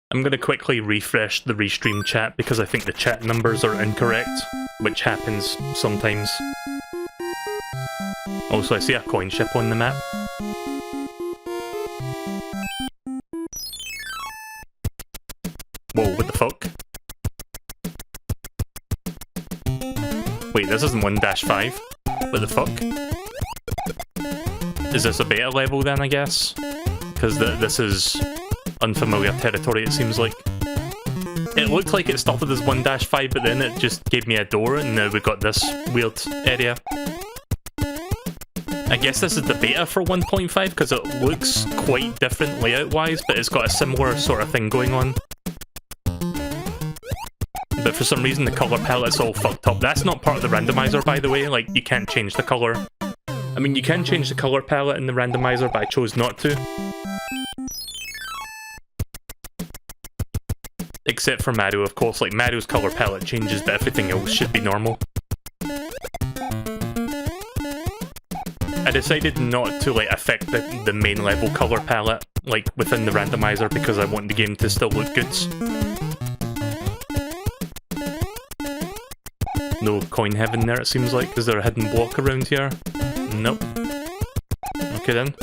I'm going to quickly refresh the restream chat because I think the chat numbers are incorrect, which happens sometimes. Also, I see a coin ship on the map. Whoa, what the fuck? Wait, this isn't 1-5? What the fuck? Is this a beta level then, I guess? Because this is unfamiliar territory, it seems like. It looked like it started as 1-5, but then it just gave me a door, and now we got this weird area. I guess this is the beta for 1.5, because it looks quite different layout-wise, but it's got a similar sort of thing going on. But for some reason the colour palette's all fucked up. That's not part of the randomizer, by the way, like, you can't change the colour. I mean, you can change the colour palette in the randomizer, but I chose not to. Except for Mario, of course. Like, Mario's colour palette changes, but everything else should be normal. I decided not to, like, affect the main level colour palette, like, within the randomizer, because I want the game to still look good. No coin heaven there, it seems like. Is there a hidden block around here? Nope. Okay then.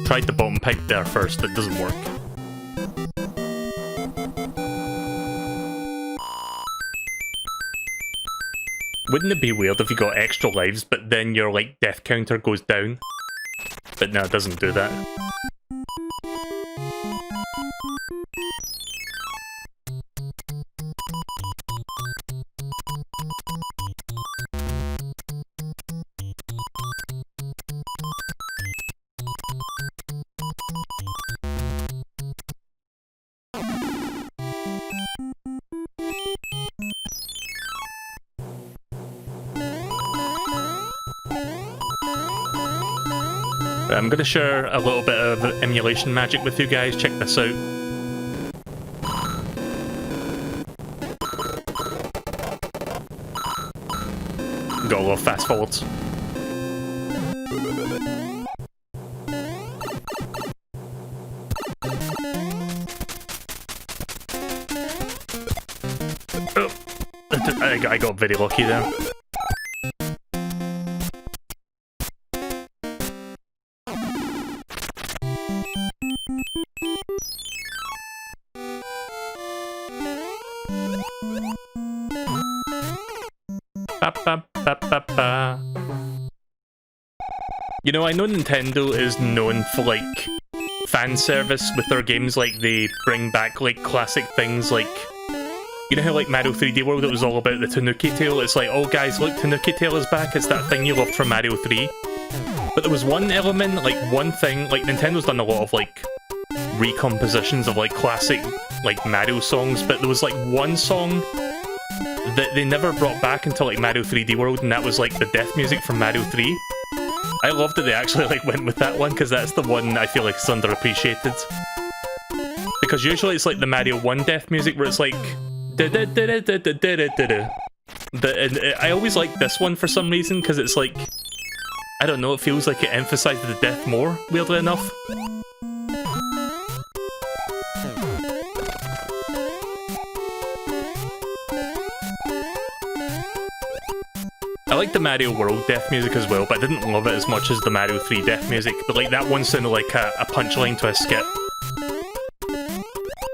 Tried the bottom pipe there first, it doesn't work. Wouldn't it be weird if you got extra lives, but then your, like, death counter goes down? But no, it doesn't do that. I'm going to share a little bit of emulation magic with you guys. Check this out. Got a lot of fast forwards. Oh, I got very lucky there. Ba-ba-ba-ba. You know, I know Nintendo is known for, like, fan service with their games. Like, they bring back, like, classic things, like... You know how, like, Mario 3D World, it was all about the Tanuki Tail? It's like, oh, guys, look, Tanuki Tail is back. It's that thing you loved from Mario 3. But there was one element, like, one thing... Like, Nintendo's done a lot of, like, recompositions of, like, classic, like, Mario songs. But there was, like, one song that they never brought back until, like, Mario 3D World, and that was, like, the death music from Mario 3. I love that they actually, like, went with that one, because that's the one I feel like is underappreciated. Because usually it's, like, the Mario 1 death music, where it's, like... But I always like this one for some reason, because it's, like... I don't know, it feels like it emphasizes the death more, weirdly enough. I like the Mario World death music as well, but I didn't love it as much as the Mario 3 death music. But like that one sounded like a punchline to a skit.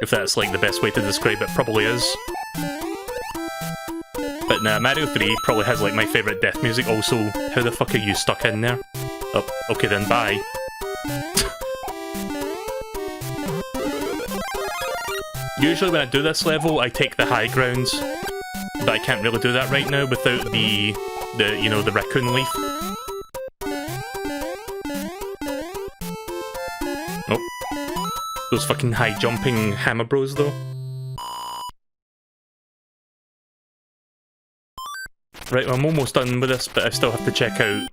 If that's like the best way to describe it, probably is. But nah, Mario 3 probably has like my favourite death music also. How the fuck are you stuck in there? Oh, okay then, bye. Usually when I do this level, I take the high ground. But I can't really do that right now without the you know, the raccoon leaf. Oh. Those fucking high jumping hammer bros though. Right, well, I'm almost done with this, but I still have to check out...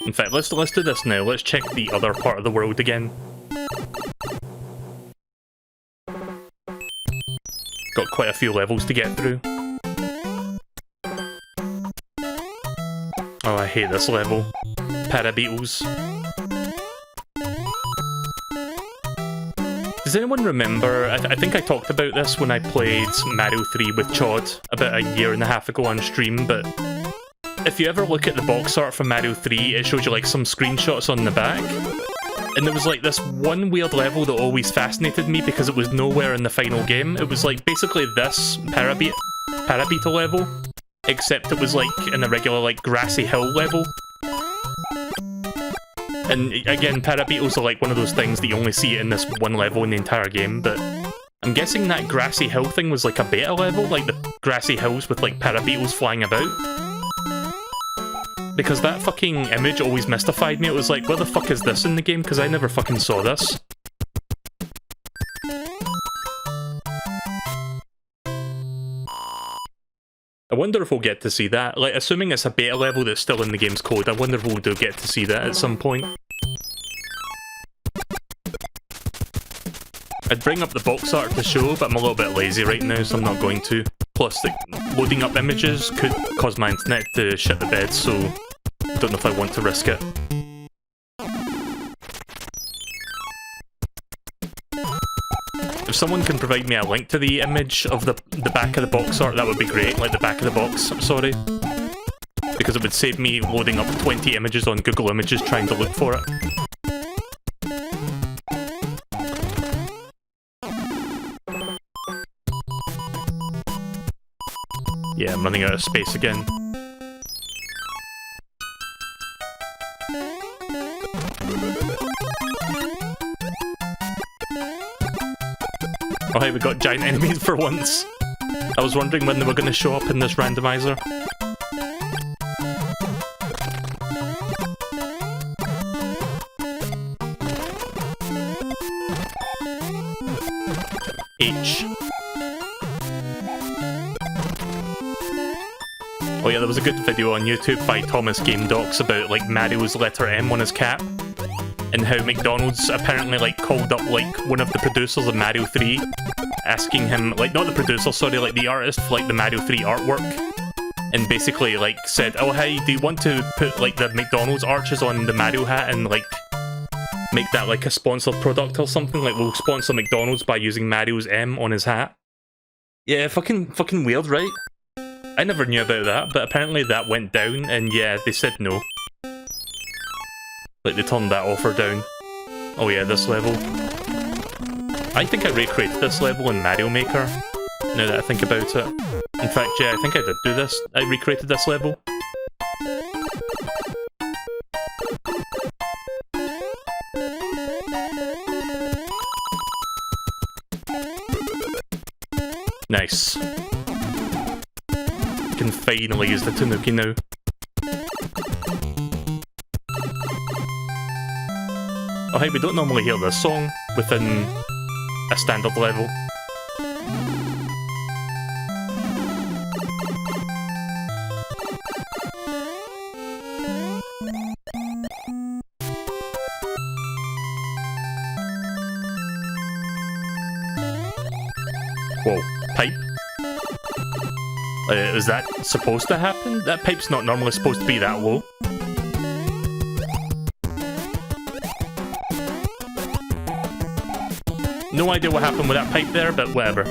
In fact, let's do this now. Let's check the other part of the world again. Got quite a few levels to get through. Oh, I hate this level. Parabeetles. Does anyone remember... I think I talked about this when I played Mario 3 with Chod about a year and a half ago on stream, but... If you ever look at the box art for Mario 3, it shows you like some screenshots on the back. And there was like this one weird level that always fascinated me because it was nowhere in the final game. It was like basically this Parabeetle level. Except it was like in a regular like grassy hill level. And again, Parabeetles are like one of those things that you only see in this one level in the entire game, but I'm guessing that grassy hill thing was like a beta level, like the grassy hills with like Parabeetles flying about. Because that fucking image always mystified me. It was like, where the fuck is this in the game? Because I never fucking saw this. I wonder if we'll get to see that. Like, assuming it's a beta level that's still in the game's code, I wonder if we'll do get to see that at some point. I'd bring up the box art to show, but I'm a little bit lazy right now, so I'm not going to. Plus, like, loading up images could cause my internet to shit the bed, so I don't know if I want to risk it. If someone can provide me a link to the image of the back of the box art, that would be great. Like the back of the box, sorry. Because it would save me loading up 20 images on Google Images trying to look for it. Yeah, I'm running out of space again. Oh hey, we got giant enemies for once. I was wondering when they were going to show up in this randomizer. H. Oh yeah, there was a good video on YouTube by Thomas Game Docs about like Mario's letter M on his cap. And how McDonald's apparently like called up like one of the producers of Mario 3 asking him, like not the producer, sorry, like the artist for like the Mario 3 artwork, and basically like said, oh hey, do you want to put like the McDonald's arches on the Mario hat and like make that like a sponsored product or something, like we'll sponsor McDonald's by using Mario's M on his hat. Yeah, fucking weird, right? I never knew about that, but apparently that went down and yeah, they said no. Like, they turned that offer down. Oh yeah, this level. I think I recreated this level in Mario Maker, now that I think about it. In fact, yeah, I think I did do this. I recreated this level. Nice. Can finally use the Tanuki now. Oh hey, we don't normally hear this song within a standard level. Whoa, pipe? Is that supposed to happen? That pipe's not normally supposed to be that low. No idea what happened with that pipe there, but whatever.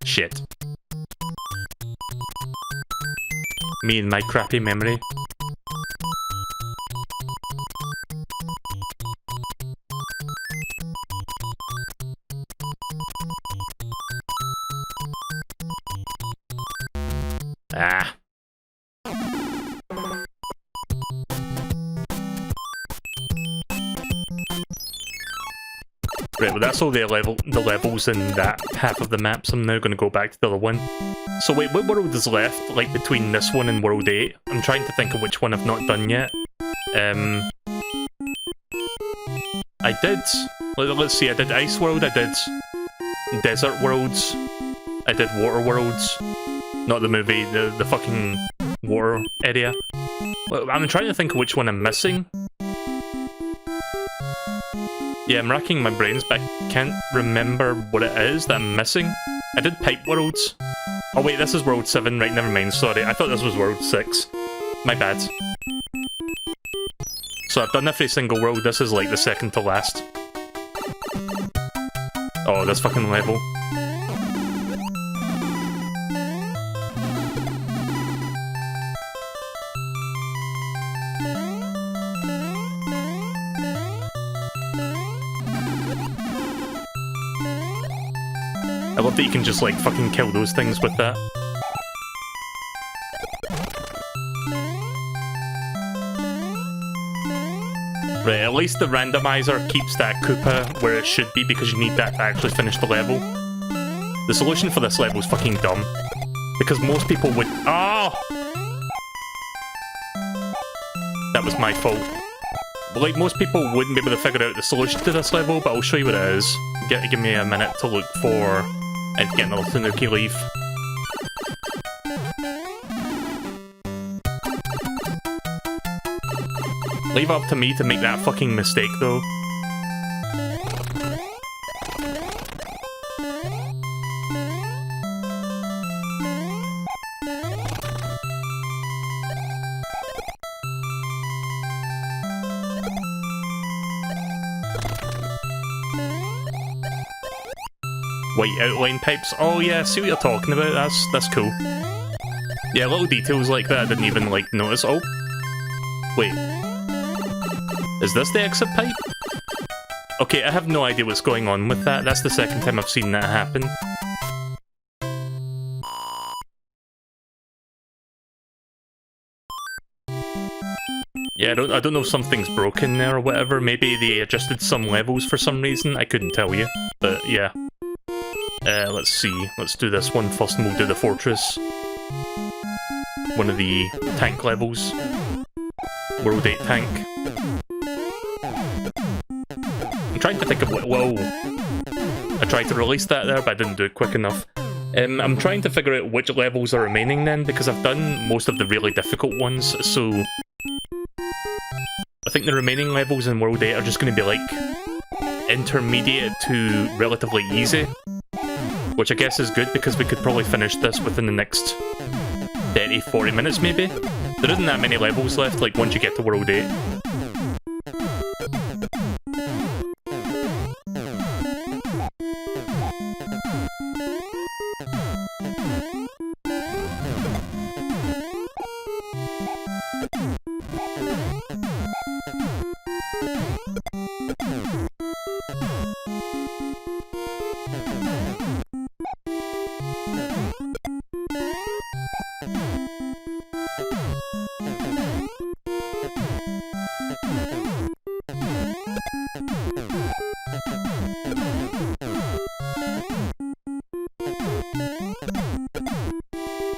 Shit. Me and my crappy memory. Ah. Right, well that's all the levels in that half of the map, so I'm now going to go back to the other one. So wait, what world is left, like, between this one and World 8? I'm trying to think of which one I've not done yet. I did... Let's see, I did Ice World, I did Desert Worlds, I did Water Worlds. Not the movie, the fucking water area. Well, I'm trying to think of which one I'm missing. Yeah, I'm racking my brains, but I can't remember what it is that I'm missing. I did Pipe Worlds. Oh wait, this is World 7, right, never mind, sorry. I thought this was World 6. My bad. So I've done every single world, this is like the second to last. Oh, this fucking level. I love that you can just, like, fucking kill those things with that. Right, at least the randomizer keeps that Koopa where it should be because you need that to actually finish the level. The solution for this level is fucking dumb. Because most people would... Oh! That was my fault. But, like, most people wouldn't be able to figure out the solution to this level, but I'll show you what it is. Give me a minute to look for... and get another Tanuki leaf. Leave it up to me to make that fucking mistake, though. White outline pipes. Oh yeah, see what you're talking about. That's cool. Yeah, little details like that I didn't even, like, notice. Oh. Wait. Is this the exit pipe? Okay, I have no idea what's going on with that. That's the second time I've seen that happen. Yeah, I don't know if something's broken there or whatever. Maybe they adjusted some levels for some reason. I couldn't tell you. But yeah. Let's see. Let's do this one first and we'll do the fortress. One of the tank levels. World 8 tank. I'm trying to think of what... Whoa! I tried to release that there, but I didn't do it quick enough. I'm trying to figure out which levels are remaining then, because I've done most of the really difficult ones, so... I think the remaining levels in World 8 are just going to be, like, intermediate to relatively easy. Which I guess is good, because we could probably finish this within the next 30-40 minutes, maybe? There isn't that many levels left, like, once you get to World 8.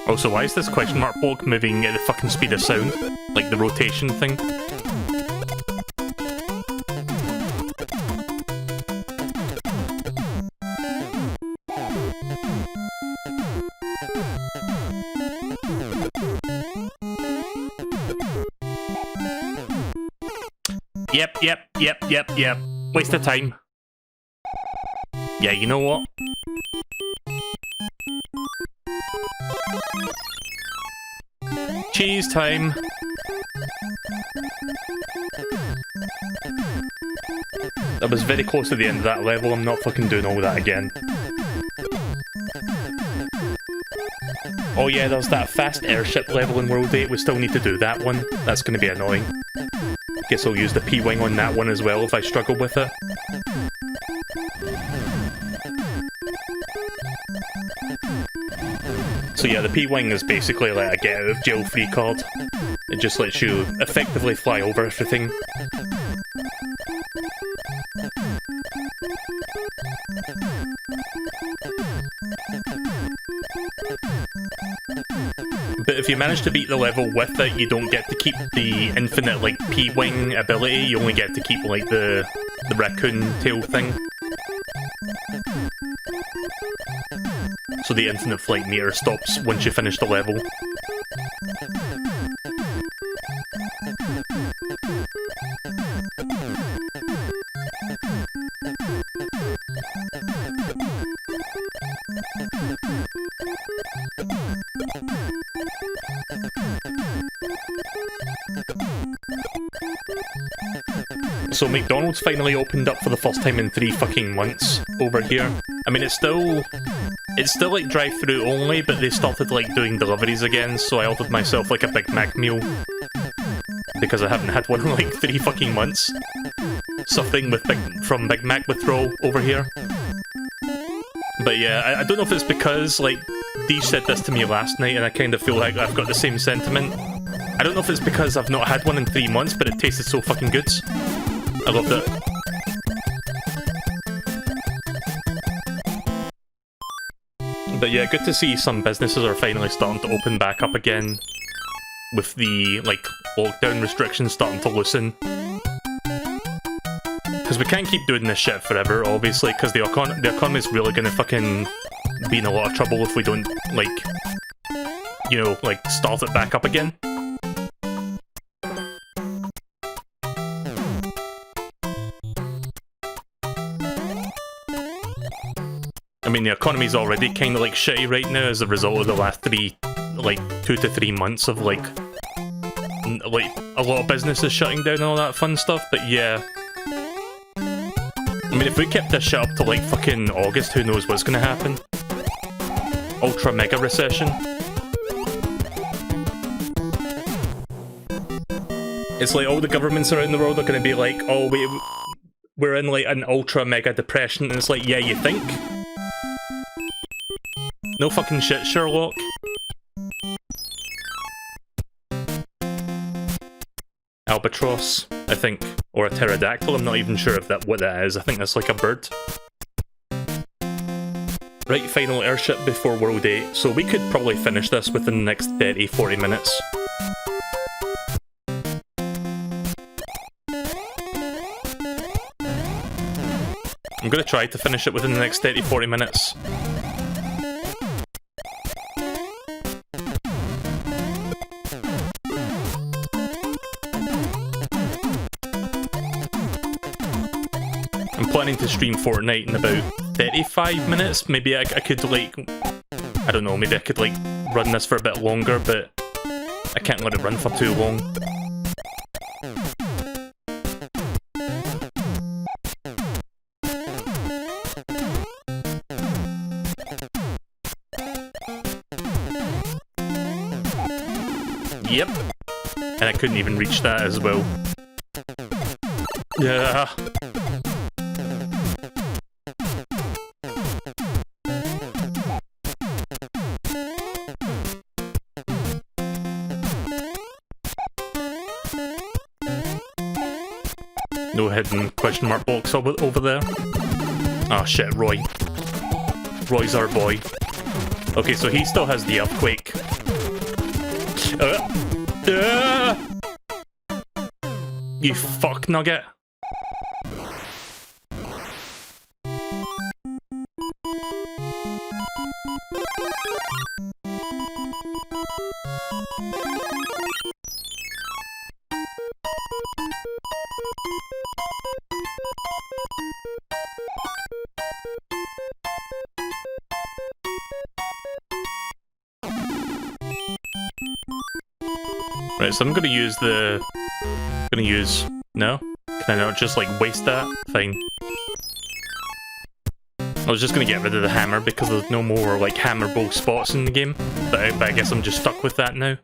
Also, why is this question mark block moving at the fucking speed of sound? Like the rotation thing? Yep. Waste of time. Yeah, you know what? Cheese time. I was very close to the end of that level. I'm not fucking doing all that again. Oh yeah, there's that fast airship level in World 8. We still need to do that one. That's going to be annoying. Guess I'll use the P-Wing on that one as well if I struggle with it. So yeah, the P-Wing is basically like a get-out-of-jail-free card. It just lets you effectively fly over everything. But if you manage to beat the level with it, you don't get to keep the infinite, like, P-Wing ability, you only get to keep, like, the raccoon tail thing. So the infinite flight meter stops once you finish the level. So McDonald's finally opened up for the first time in 3 fucking months over here. I mean, it's still like drive-through only, but they started like doing deliveries again, so I ordered myself like a Big Mac meal. Because I haven't had one in like 3 fucking months. Suffering from Big Mac withdrawal over here. But yeah, I don't know if it's because, like, Dee said this to me last night and I kind of feel like I've got the same sentiment. I don't know if it's because I've not had one in 3 months, but it tasted so fucking good. I loved it. But yeah, good to see some businesses are finally starting to open back up again. With the, like, lockdown restrictions starting to loosen. Because we can't keep doing this shit forever, obviously, because the economy's really gonna fucking be in a lot of trouble if we don't, like, you know, like, start it back up again. I mean, the economy's already kind of, like, shitty right now as a result of the last 2 to 3 months of, like, a lot of businesses shutting down and all that fun stuff, but yeah. I mean, if we kept this shit up to, like, fucking August, who knows what's gonna happen? Ultra mega recession. It's like all the governments around the world are gonna be like, oh, we're in, like, an ultra mega depression, and it's like, yeah, you think? No fucking shit, Sherlock. Albatross, I think. Or a pterodactyl, I'm not even sure if what that is. I think that's like a bird. Right, final airship before World 8, so we could probably finish this within the next 30-40 minutes. I'm gonna try to finish it within the next 30-40 minutes. Planning to stream Fortnite in about 35 minutes. Maybe I could, like, I don't know, maybe I could, like, run this for a bit longer, but I can't let it run for too long. Yep. And I couldn't even reach that as well. Yeah. No hidden question mark box over there. Ah, shit, Roy. Roy's our boy. Okay, so he still has the earthquake You fuck nugget. Right, so I'm gonna use the... No? Can I not just, like, waste that? Fine. I was just gonna get rid of the hammer because there's no more, like, hammer bow spots in the game. But I guess I'm just stuck with that now.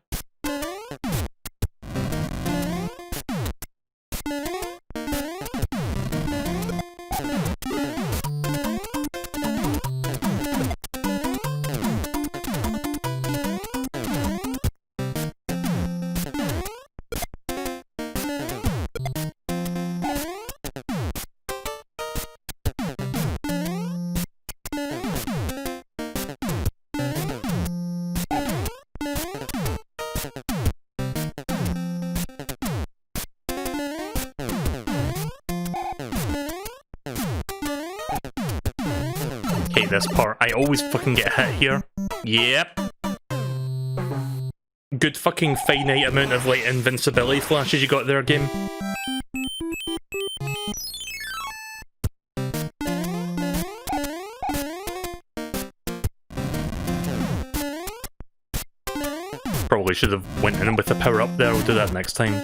This part. I always fucking get hit here. Yep. Good fucking finite amount of, like, invincibility flashes you got there, game. Probably should have went in with the power up there. I'll do that next time.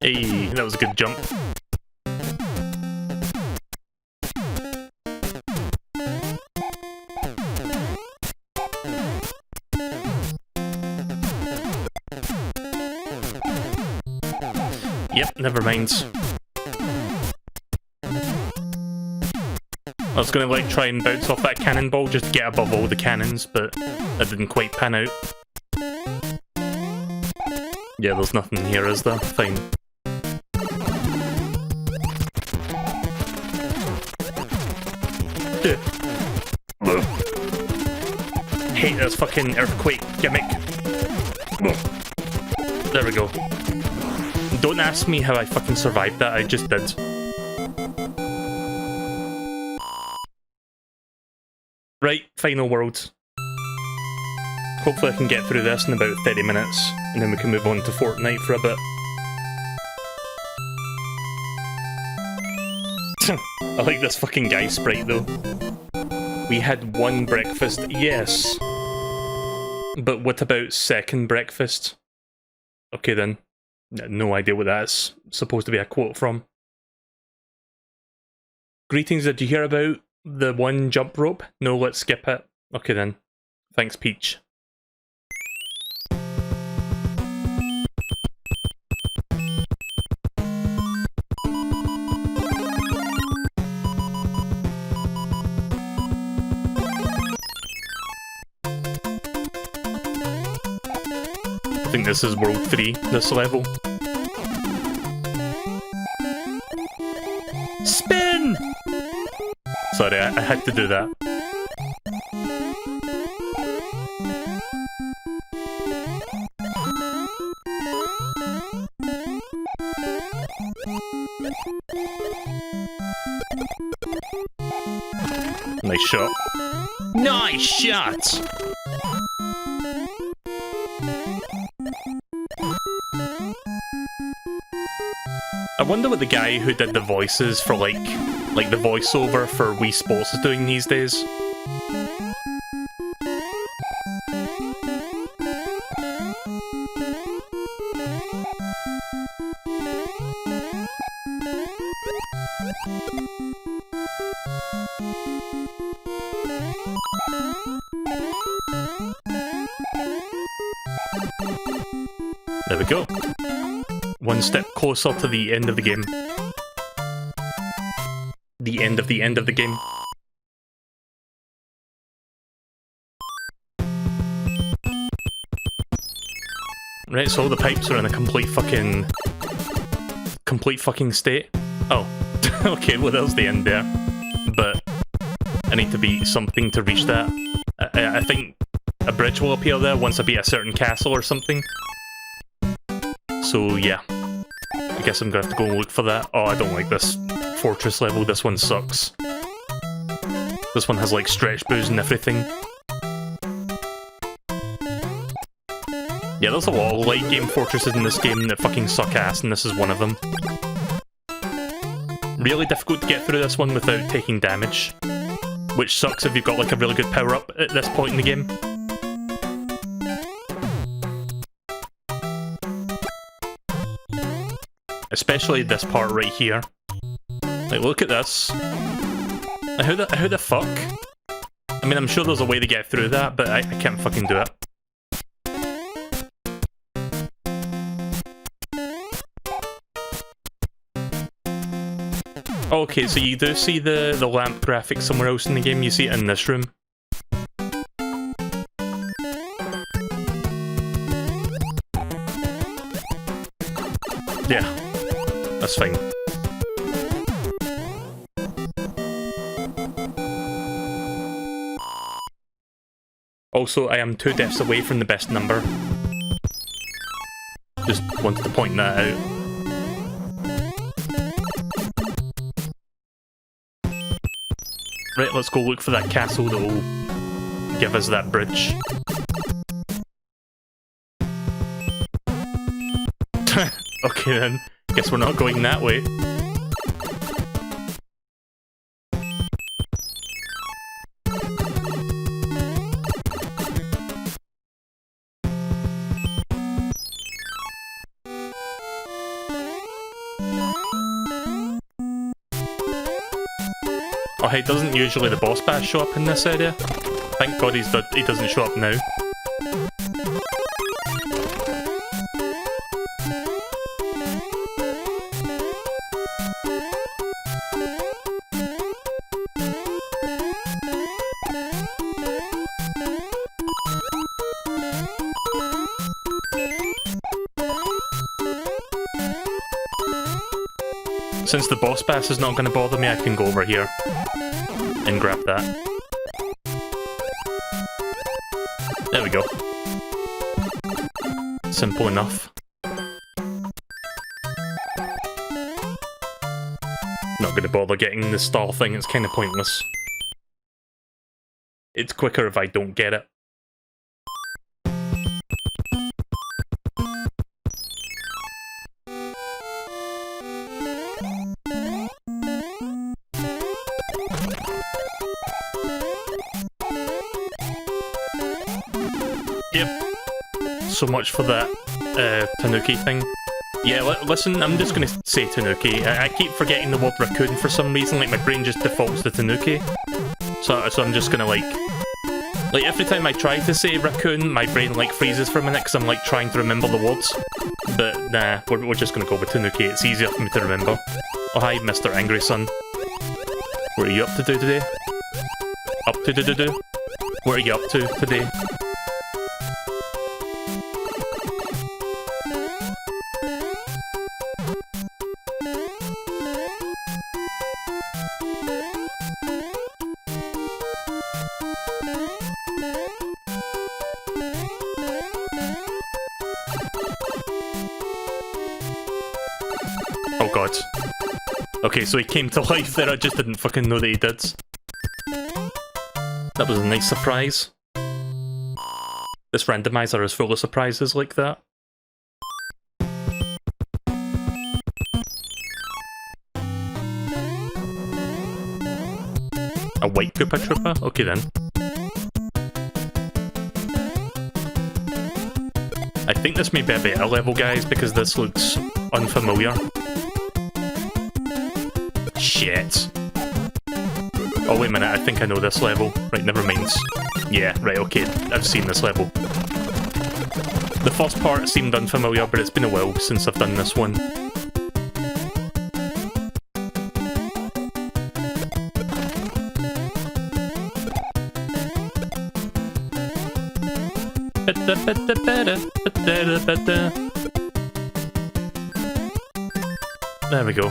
Hey, that was a good jump. Yep, never mind. I was gonna, like, try and bounce off that cannonball just to get above all the cannons, but that didn't quite pan out. Yeah, there's nothing here, is there? Fine. Hate this fucking earthquake gimmick. There we go. Don't ask me how I fucking survived that, I just did. Right, final world. Hopefully I can get through this in about 30 minutes, and then we can move on to Fortnite for a bit. I like this fucking guy sprite though. We had one breakfast, yes. But what about second breakfast? Okay then. No idea what that's supposed to be a quote from. Greetings, did you hear about the one jump rope? No, let's skip it. Okay then. Thanks, Peach. I think this is World 3, this level. Spin! Sorry, I had to do that. Nice shot. Nice shot! I wonder what the guy who did the voices for, like the voiceover for Wii Sports is doing these days. There we go. One step closer to the end of the game. The end of the end of the game. Right, so all the pipes are in a complete fucking state. Oh, okay, well there's the end there. But I need to beat something to reach that. I think a bridge will appear there once I beat a certain castle or something. So yeah, I guess I'm gonna have to go and look for that. Oh, I don't like this fortress level, this one sucks. This one has like stretch boos and everything. Yeah, there's a lot of late game fortresses in this game that fucking suck ass, and this is one of them. Really difficult to get through this one without taking damage, which sucks if you've got like a really good power up at this point in the game. Especially this part right here. Like, look at this. Like, how the fuck? I mean, I'm sure there's a way to get through that, but I can't fucking do it. Okay, so you do see the lamp graphic somewhere else in the game, you see it in this room. Yeah, that's fine. Also, I am 2 deaths away from the best number. Just wanted to point that out. Right, let's go look for that castle that will give us that bridge. Okay then, guess we're not going that way. Oh hey, doesn't usually the boss bash show up in this area? Thank God he doesn't show up now. Since the boss bass is not going to bother me, I can go over here and grab that. There we go. Simple enough. Not going to bother getting the star thing, it's kind of pointless. It's quicker if I don't get it. So much for that Tanuki thing. Yeah, listen, I'm just gonna say Tanuki. I keep forgetting the word raccoon for some reason, like my brain just defaults to Tanuki. So I'm just gonna like every time I try to say raccoon, my brain like freezes for a minute because I'm like trying to remember the words. But nah, we're just gonna go with Tanuki, it's easier for me to remember. Oh hi, Mr. Angry Sun. What are you up to do today? Up to do? What are you up to today? Oh god. Okay, so he came to life there, I just didn't fucking know that he did. That was a nice surprise. This randomizer is full of surprises like that. A white Koopa Troopa? Okay then. I think this may be a better level, guys, because this looks unfamiliar. Shit. Oh, wait a minute, I think I know this level. Right, never mind. Yeah, right, okay, I've seen this level. The first part seemed unfamiliar, but it's been a while since I've done this one. There we go.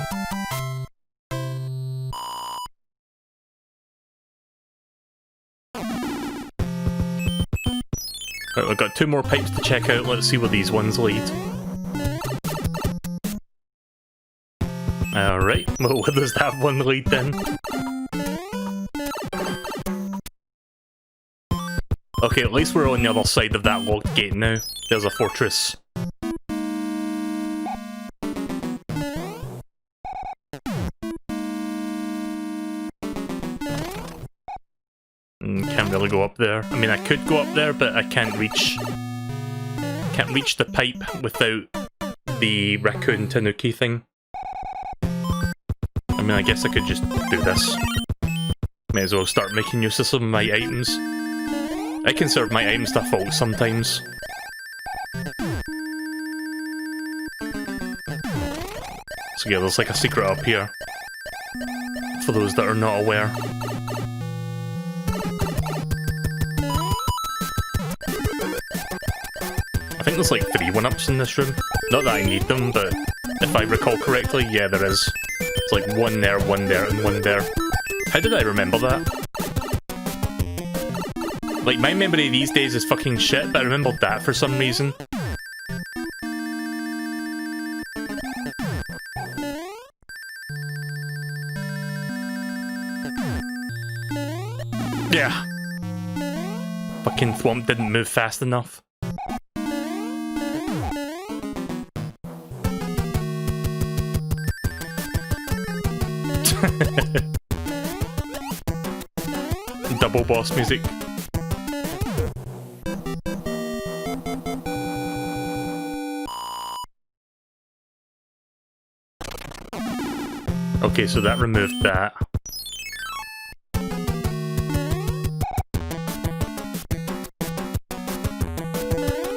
Right, we've got 2 more pipes to check out. Let's see where these ones lead. Alright, well, where does that one lead then? Okay, at least we're on the other side of that locked gate now. There's a fortress. Can't really go up there. I mean, I could go up there, but I can't reach the pipe without the raccoon tanuki thing. I mean, I guess I could just do this. May as well start making use of some of my items. I consider my items default sometimes. So yeah, there's like a secret up here. For those that are not aware. I think there's like 3 1-ups in this room. Not that I need them, but if I recall correctly, yeah, there is. It's like 1 there, 1 there, and 1 there. How did I remember that? Like, my memory these days is fucking shit, but I remembered that for some reason. Yeah. Fucking Thwomp didn't move fast enough. Double boss music. Okay, so that removed that.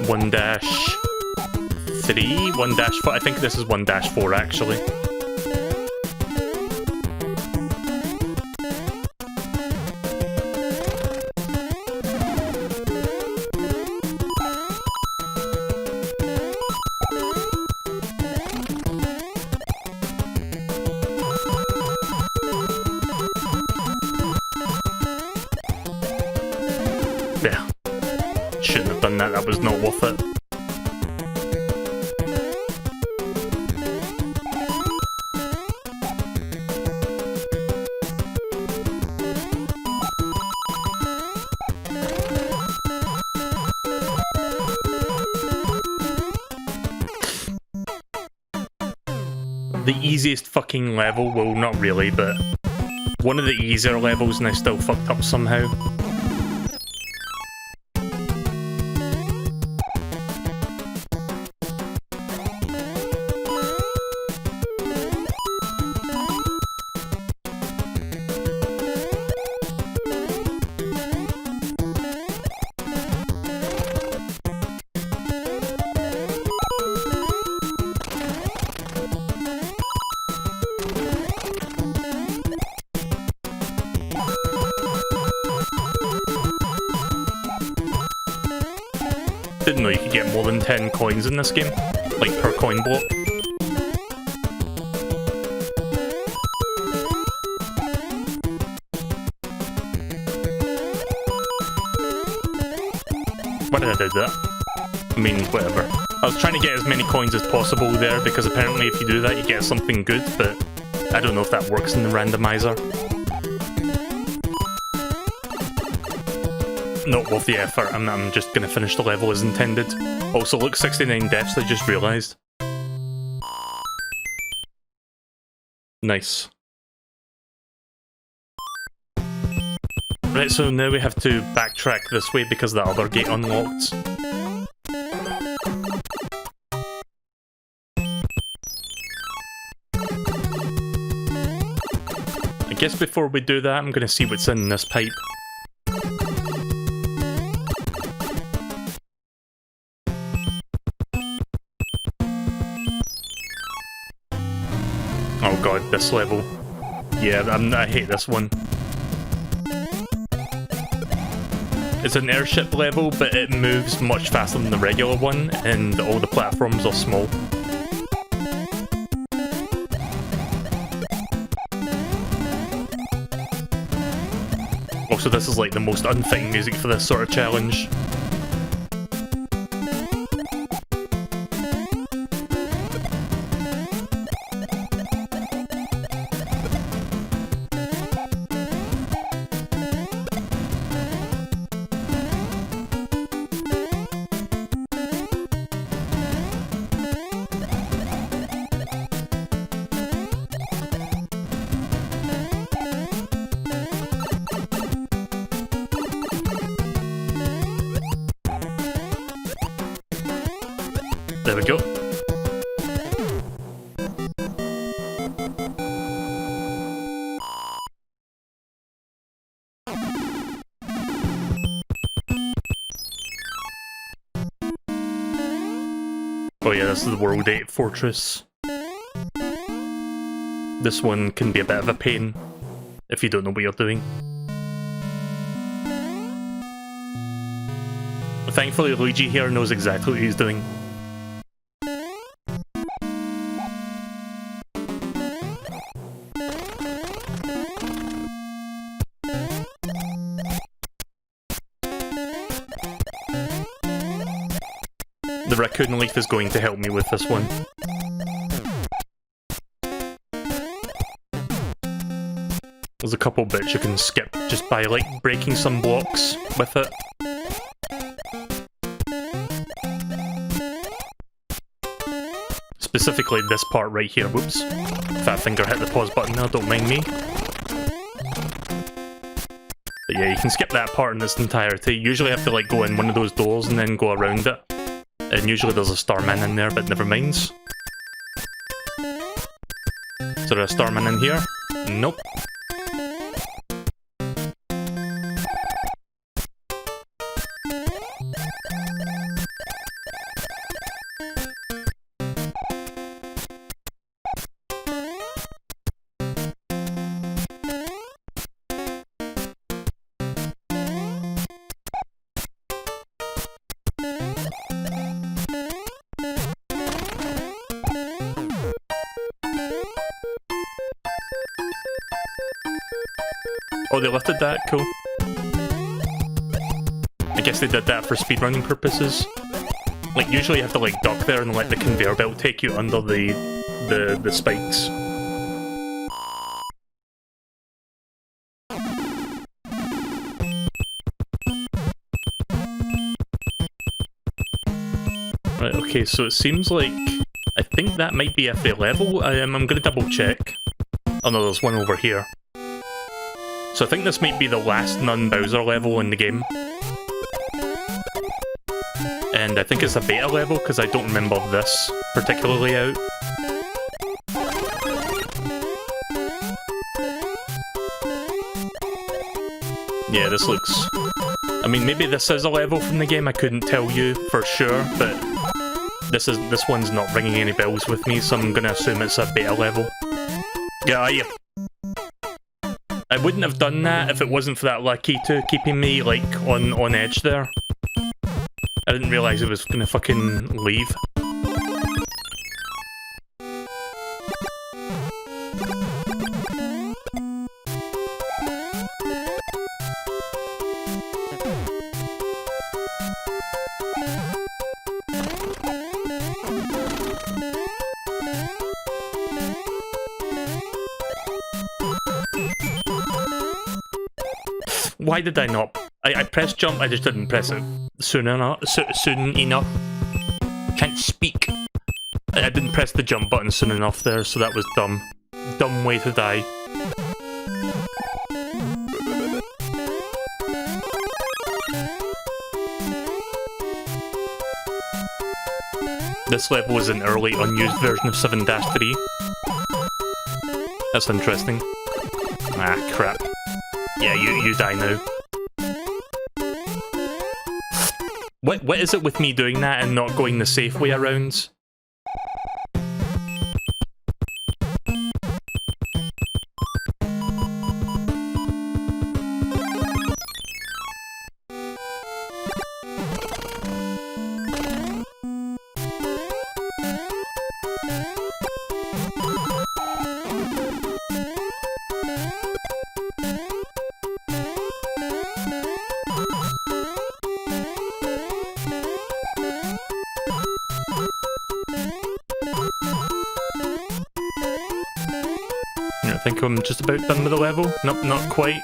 One dash 3, 1 dash 4. I think this is 1 dash 4 actually. Yeah. Shouldn't have done that, that was not worth it. The easiest fucking level, well, not really, but one of the easier levels and I still fucked up somehow. Didn't know you could get more than 10 coins in this game, like per coin block. Why did I do that? I mean, whatever. I was trying to get as many coins as possible there, because apparently if you do that you get something good, but I don't know if that works in the randomizer. Not worth the effort, I'm just gonna finish the level as intended. Also, look, 69 deaths, I just realised. Nice. Right, so now we have to backtrack this way because the other gate unlocked. I guess before we do that, I'm gonna see what's in this pipe. Oh god, this level. Yeah, I hate this one. It's an airship level, but it moves much faster than the regular one, and all the platforms are small. Also, this is like the most unfitting music for this sort of challenge. There we go. Oh yeah, this is the World 8 Fortress. This one can be a bit of a pain if you don't know what you're doing. Thankfully, Luigi here knows exactly what he's doing. The raccoon leaf is going to help me with this one. There's a couple bits you can skip just by, like, breaking some blocks with it. Specifically this part right here. Whoops. Fat finger hit the pause button there, don't mind me. But yeah, you can skip that part in its entirety. You usually have to, like, go in one of those doors and then go around it. And usually there's a Starman in there, but never mind. Is there a Starman in here? Nope. Oh, they lifted that? Cool. I guess they did that for speedrunning purposes. Like, usually you have to, like, duck there and let the conveyor belt take you under the spikes. Right, okay, so it seems like... I think that might be every level. I'm gonna double check. Oh no, there's one over here. So I think this might be the last non-Bowser level in the game. And I think it's a beta level, because I don't remember this particularly out. Yeah, this looks... I mean, maybe this is a level from the game, I couldn't tell you for sure, but this one's not ringing any bells with me, so I'm gonna assume it's a beta level. Yeah, yeah. I wouldn't have done that if it wasn't for that lucky to keeping me, like, on edge there. I didn't realise it was gonna fucking leave. Why did I not? I pressed jump, I just didn't press it soon enough. Can't speak. I didn't press the jump button soon enough there, so that was dumb. Dumb way to die. This level is an early, unused version of 7-3. That's interesting. Ah, crap. Yeah, you die now. What is it with me doing that and not going the safe way around? think I'm just about done with the level. Nope, not quite.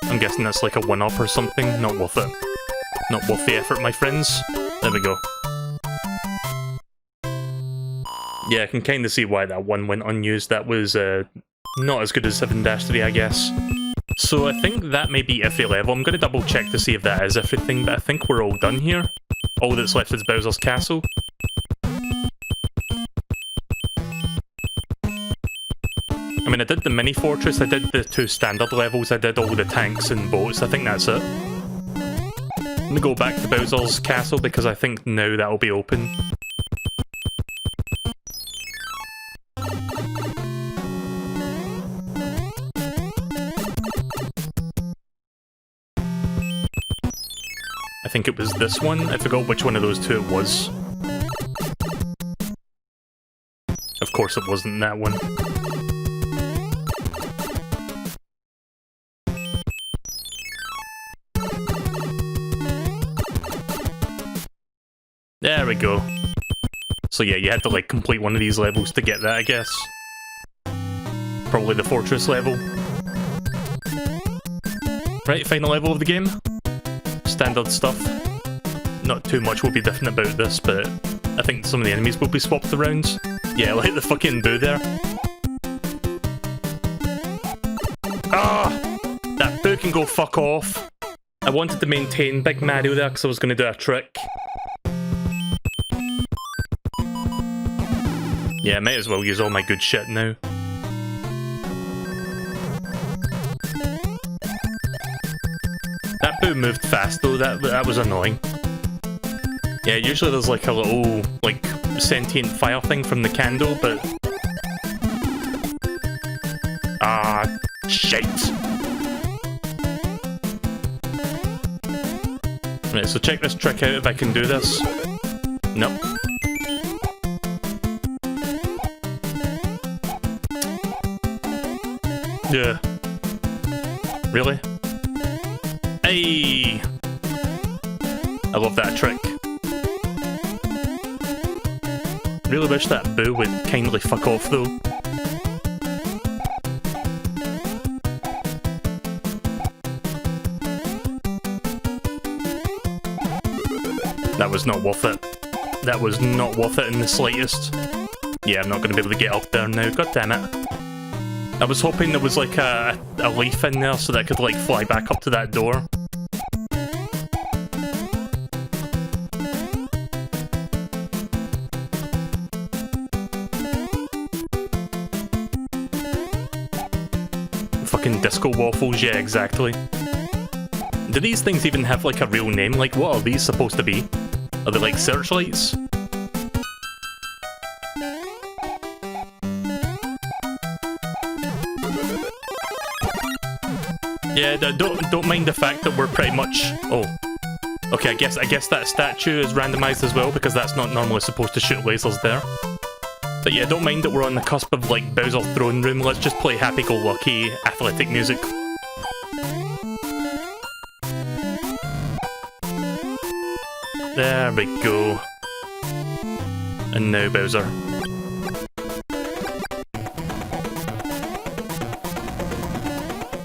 I'm guessing that's like a one-up or something. Not worth it. Not worth the effort, my friends. There we go. Yeah, I can kind of see why that one went unused. That was not as good as 7-3, I guess. So I think that may be every level. I'm going to double check to see if that is everything, but I think we're all done here. All that's left is Bowser's Castle. I mean, I did the mini fortress, I did the 2 standard levels, I did all the tanks and boats. I think that's it. I'm going to go back to Bowser's Castle because I think now that'll be open. I think it was this one. I forgot which one of those two it was. Of course it wasn't that one. There we go. So yeah, you had to like complete one of these levels to get that, I guess. Probably the fortress level. Right, final level of the game. Standard stuff. Not too much will be different about this, but I think some of the enemies will be swapped around. Yeah, like the fucking boo there. Ah! That boo can go fuck off. I wanted to maintain Big Mario there because I was going to do a trick. Yeah, I might as well use all my good shit now. That boo moved fast though, that was annoying. Yeah, usually there's like a little, like, sentient fire thing from the candle, but... Ah, shit! Right, so check this trick out if I can do this. Nope. Yeah. Really? Hey! I love that trick. Really wish that boo would kindly fuck off though. That was not worth it. That was not worth it in the slightest. Yeah, I'm not going to be able to get up there now, god damn it. I was hoping there was like a leaf in there so that I could like fly back up to that door. Fucking disco waffles, yeah, exactly. Do these things even have like a real name? Like, what are these supposed to be? Are they like searchlights? Yeah, don't mind the fact that we're pretty much... Oh. Okay, I guess that statue is randomized as well, because that's not normally supposed to shoot lasers there. But yeah, don't mind that we're on the cusp of, like, Bowser's throne room. Let's just play happy-go-lucky athletic music. There we go. And now Bowser.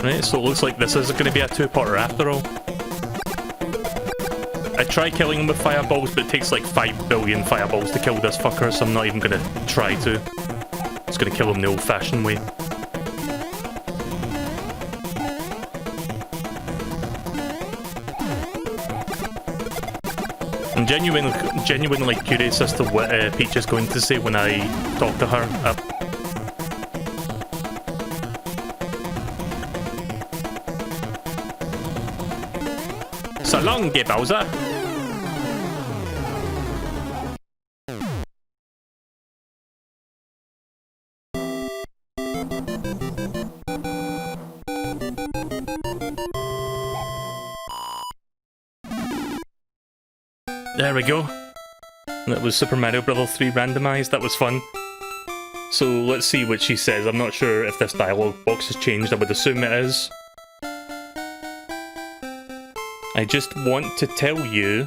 Right, so it looks like this is going to be a two-parter after all. I try killing him with fireballs, but it takes like 5 billion fireballs to kill this fucker, so I'm not even going to try to. I'm just going to kill him the old-fashioned way. I'm genuinely curious as to what Peach is going to say when I talk to her. So long, Bowser. There we go. That was Super Mario Bros. 3 randomized. That was fun. So let's see what she says. I'm not sure if this dialogue box has changed. I would assume it is. I just want to tell you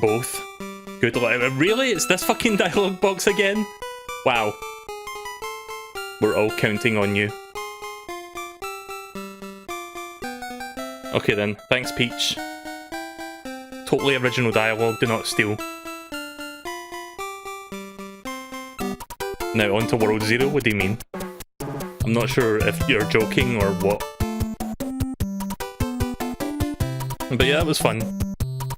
both good luck. Really? It's this fucking dialogue box again? Wow. We're all counting on you. Okay then, thanks Peach. Totally original dialogue, do not steal. Now on to World 0, what do you mean? I'm not sure if you're joking or what. But yeah, it was fun.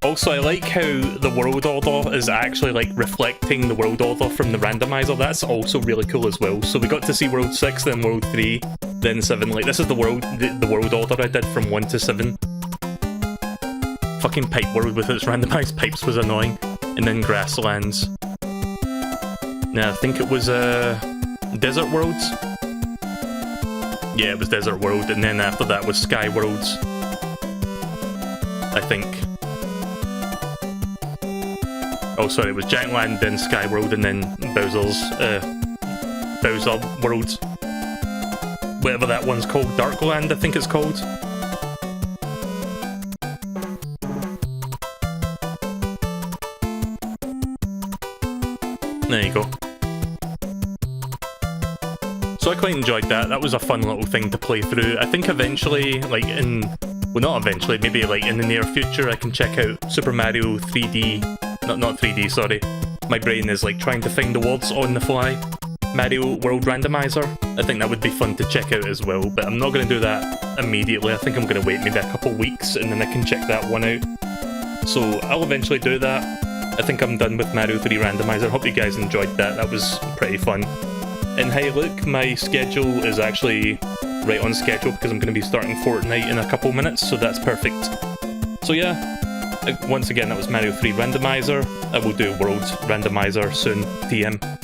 Also, I like how the world order is actually like reflecting the world order from the randomizer. That's also really cool as well. So we got to see World 6, then World 3, then 7. Like, this is the world order I did from 1 to 7. Fucking Pipe World with its randomized pipes was annoying. And then Grasslands. Now, I think it was Desert Worlds? Yeah, it was Desert World, and then after that was Sky Worlds. I think. Oh, sorry, it was Jackland, then Sky World, and then Bowser World. Whatever that one's called, Darkland, I think it's called. There you go. So I quite enjoyed that. That was a fun little thing to play through. I think eventually, like well, not eventually, maybe like in the near future, I can check out Super Mario 3D. Not 3D, sorry. My brain is like trying to find the words on the fly. Mario World Randomizer. I think that would be fun to check out as well, but I'm not going to do that immediately. I think I'm going to wait maybe a couple weeks and then I can check that one out. So I'll eventually do that. I think I'm done with Mario 3 Randomizer. Hope you guys enjoyed that. That was pretty fun. And hey, look, my schedule is actually right on schedule because I'm going to be starting Fortnite in a couple minutes, so that's perfect. So yeah, once again, that was Mario 3 Randomizer. I will do World Randomizer soon, TM.